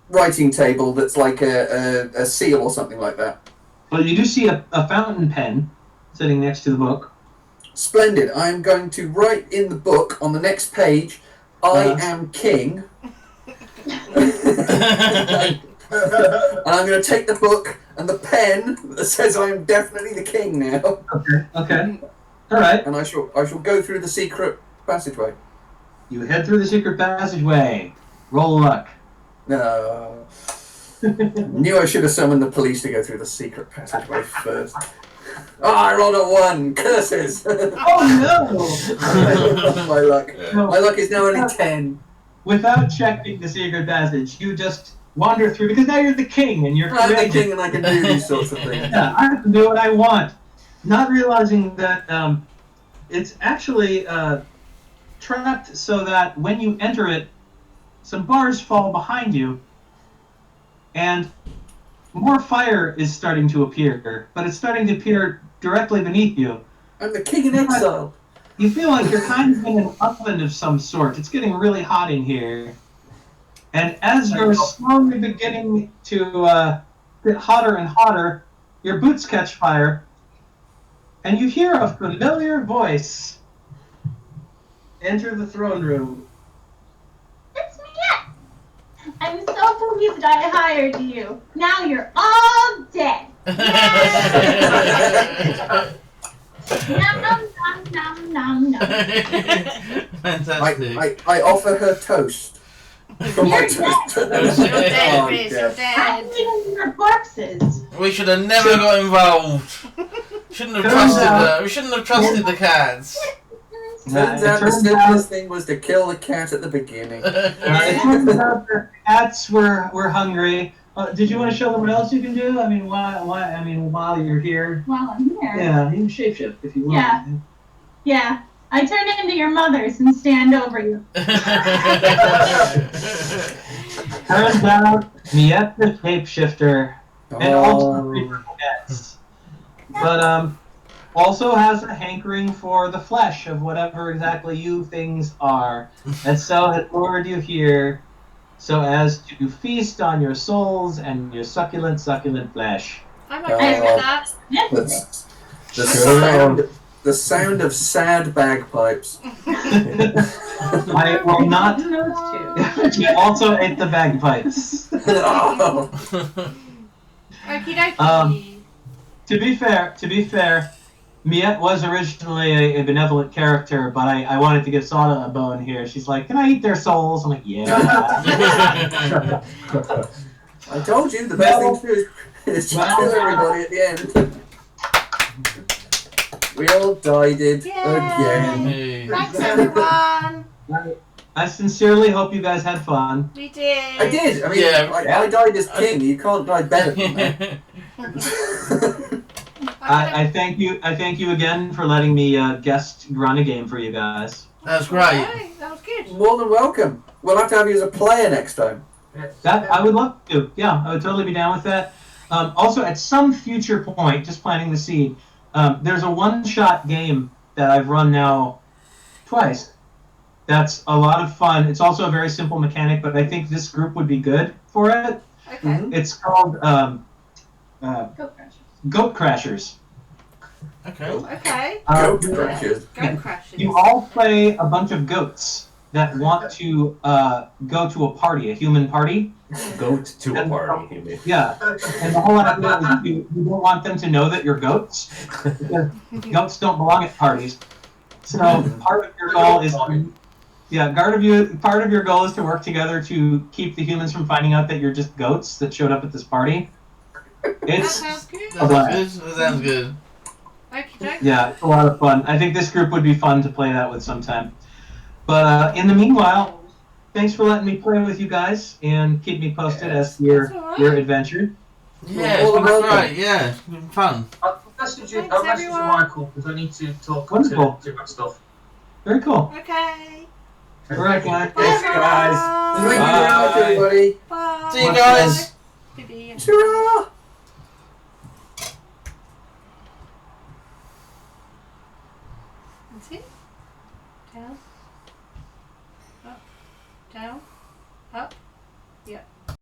writing table that's like a seal or something like that? Well, you do see a fountain pen sitting next to the book. Splendid. I'm going to write in the book on the next page, I am king. And I'm going to take the book and the pen that says I am definitely the king now. Okay. All right. And I shall go through the secret passageway. You head through the secret passageway. Roll luck. No. Knew I should have summoned the police to go through the secret passageway first. Oh, I rolled a 1. Curses. Oh no! My luck. No. My luck is now only 10. Without checking the secret passage, you just wander through because now you're the king and you're I'm the courageous. king and I can do these sorts of things. Yeah, I can do what I want. Not realizing that it's actually trapped so that when you enter it, some bars fall behind you, and more fire is starting to appear, but it's starting to appear directly beneath you. I'm the king in exile. You feel like you're kind of in an oven of some sort. It's getting really hot in here. And as you're slowly beginning to get hotter and hotter, your boots catch fire, and you hear a familiar voice enter the throne room. It's me yet. I'm so pleased that I hired you. Now you're all dead. Nom nom nom nom nom. Fantastic. I offer her toast. From my You're toast. You're dead, Oh, Riz. dead. You're I'm dead. eating your corpses. We should have never got involved. Shouldn't have trusted her. We shouldn't have trusted the cats. Turns out the simplest thing was to kill the cat at the beginning. It turns out the cats were hungry. Did you want to show them what else you can do? I mean, while you're here. While I'm here. Yeah, you can shapeshift if you want. Yeah. Yeah. I turn into your mothers and stand over you. Turns out, Miette the shapeshifter, and also Reaper cats. But also has a hankering for the flesh of whatever exactly you things are, and so has lured you here, so as to feast on your souls and your succulent flesh. I'm okay with that. The sound of sad bagpipes. I will not. He also ate the bagpipes. Oh. Okie dokie. To be fair, Miette was originally a benevolent character, but I wanted to give Sada a bone here. She's like, "Can I eat their souls?" I'm like, "Yeah." I told you the best thing to do is to kill everybody at the end. We all died it again. Hey. Thanks, everyone. I sincerely hope you guys had fun. We did. I did. I mean, Yeah. I died as king. You can't die better than that. I thank you. I thank you again for letting me guest run a game for you guys. That's great. Okay, that was good. More than welcome. We'll have to have you as a player next time. That I would love to. Yeah, I would totally be down with that. Also, at some future point, just planting the seed, there's a one-shot game that I've run now twice. That's a lot of fun. It's also a very simple mechanic, but I think this group would be good for it. Okay. It's called Goat Crashers. Okay. Okay. Goat crashes. Go crashes. You all play a bunch of goats that want to go to a party, a human party. Goat to a party, you mean? Yeah, and the whole idea is you don't want them to know that you're goats, because goats don't belong at parties. So part of your goal is, part of your goal is to work together to keep the humans from finding out that you're just goats that showed up at this party. That It's sounds good. a blast. That sounds good. Okie dokie. Yeah, it's a lot of fun. I think this group would be fun to play that with sometime. But in the meanwhile, thanks for letting me play with you guys and keep me posted as to That's all right. your adventure. Yeah, it's been great. Yeah, it's been fun. I'll message you, Thanks, I'll message you everyone. Michael because I need to talk Wonderful. to about stuff. Very cool. Okay. All right, guys. Bye, Thanks, guys. Thank you very much, everybody. Bye. See you guys. Bye. Ta-ra! That's it. Down. Up. Down.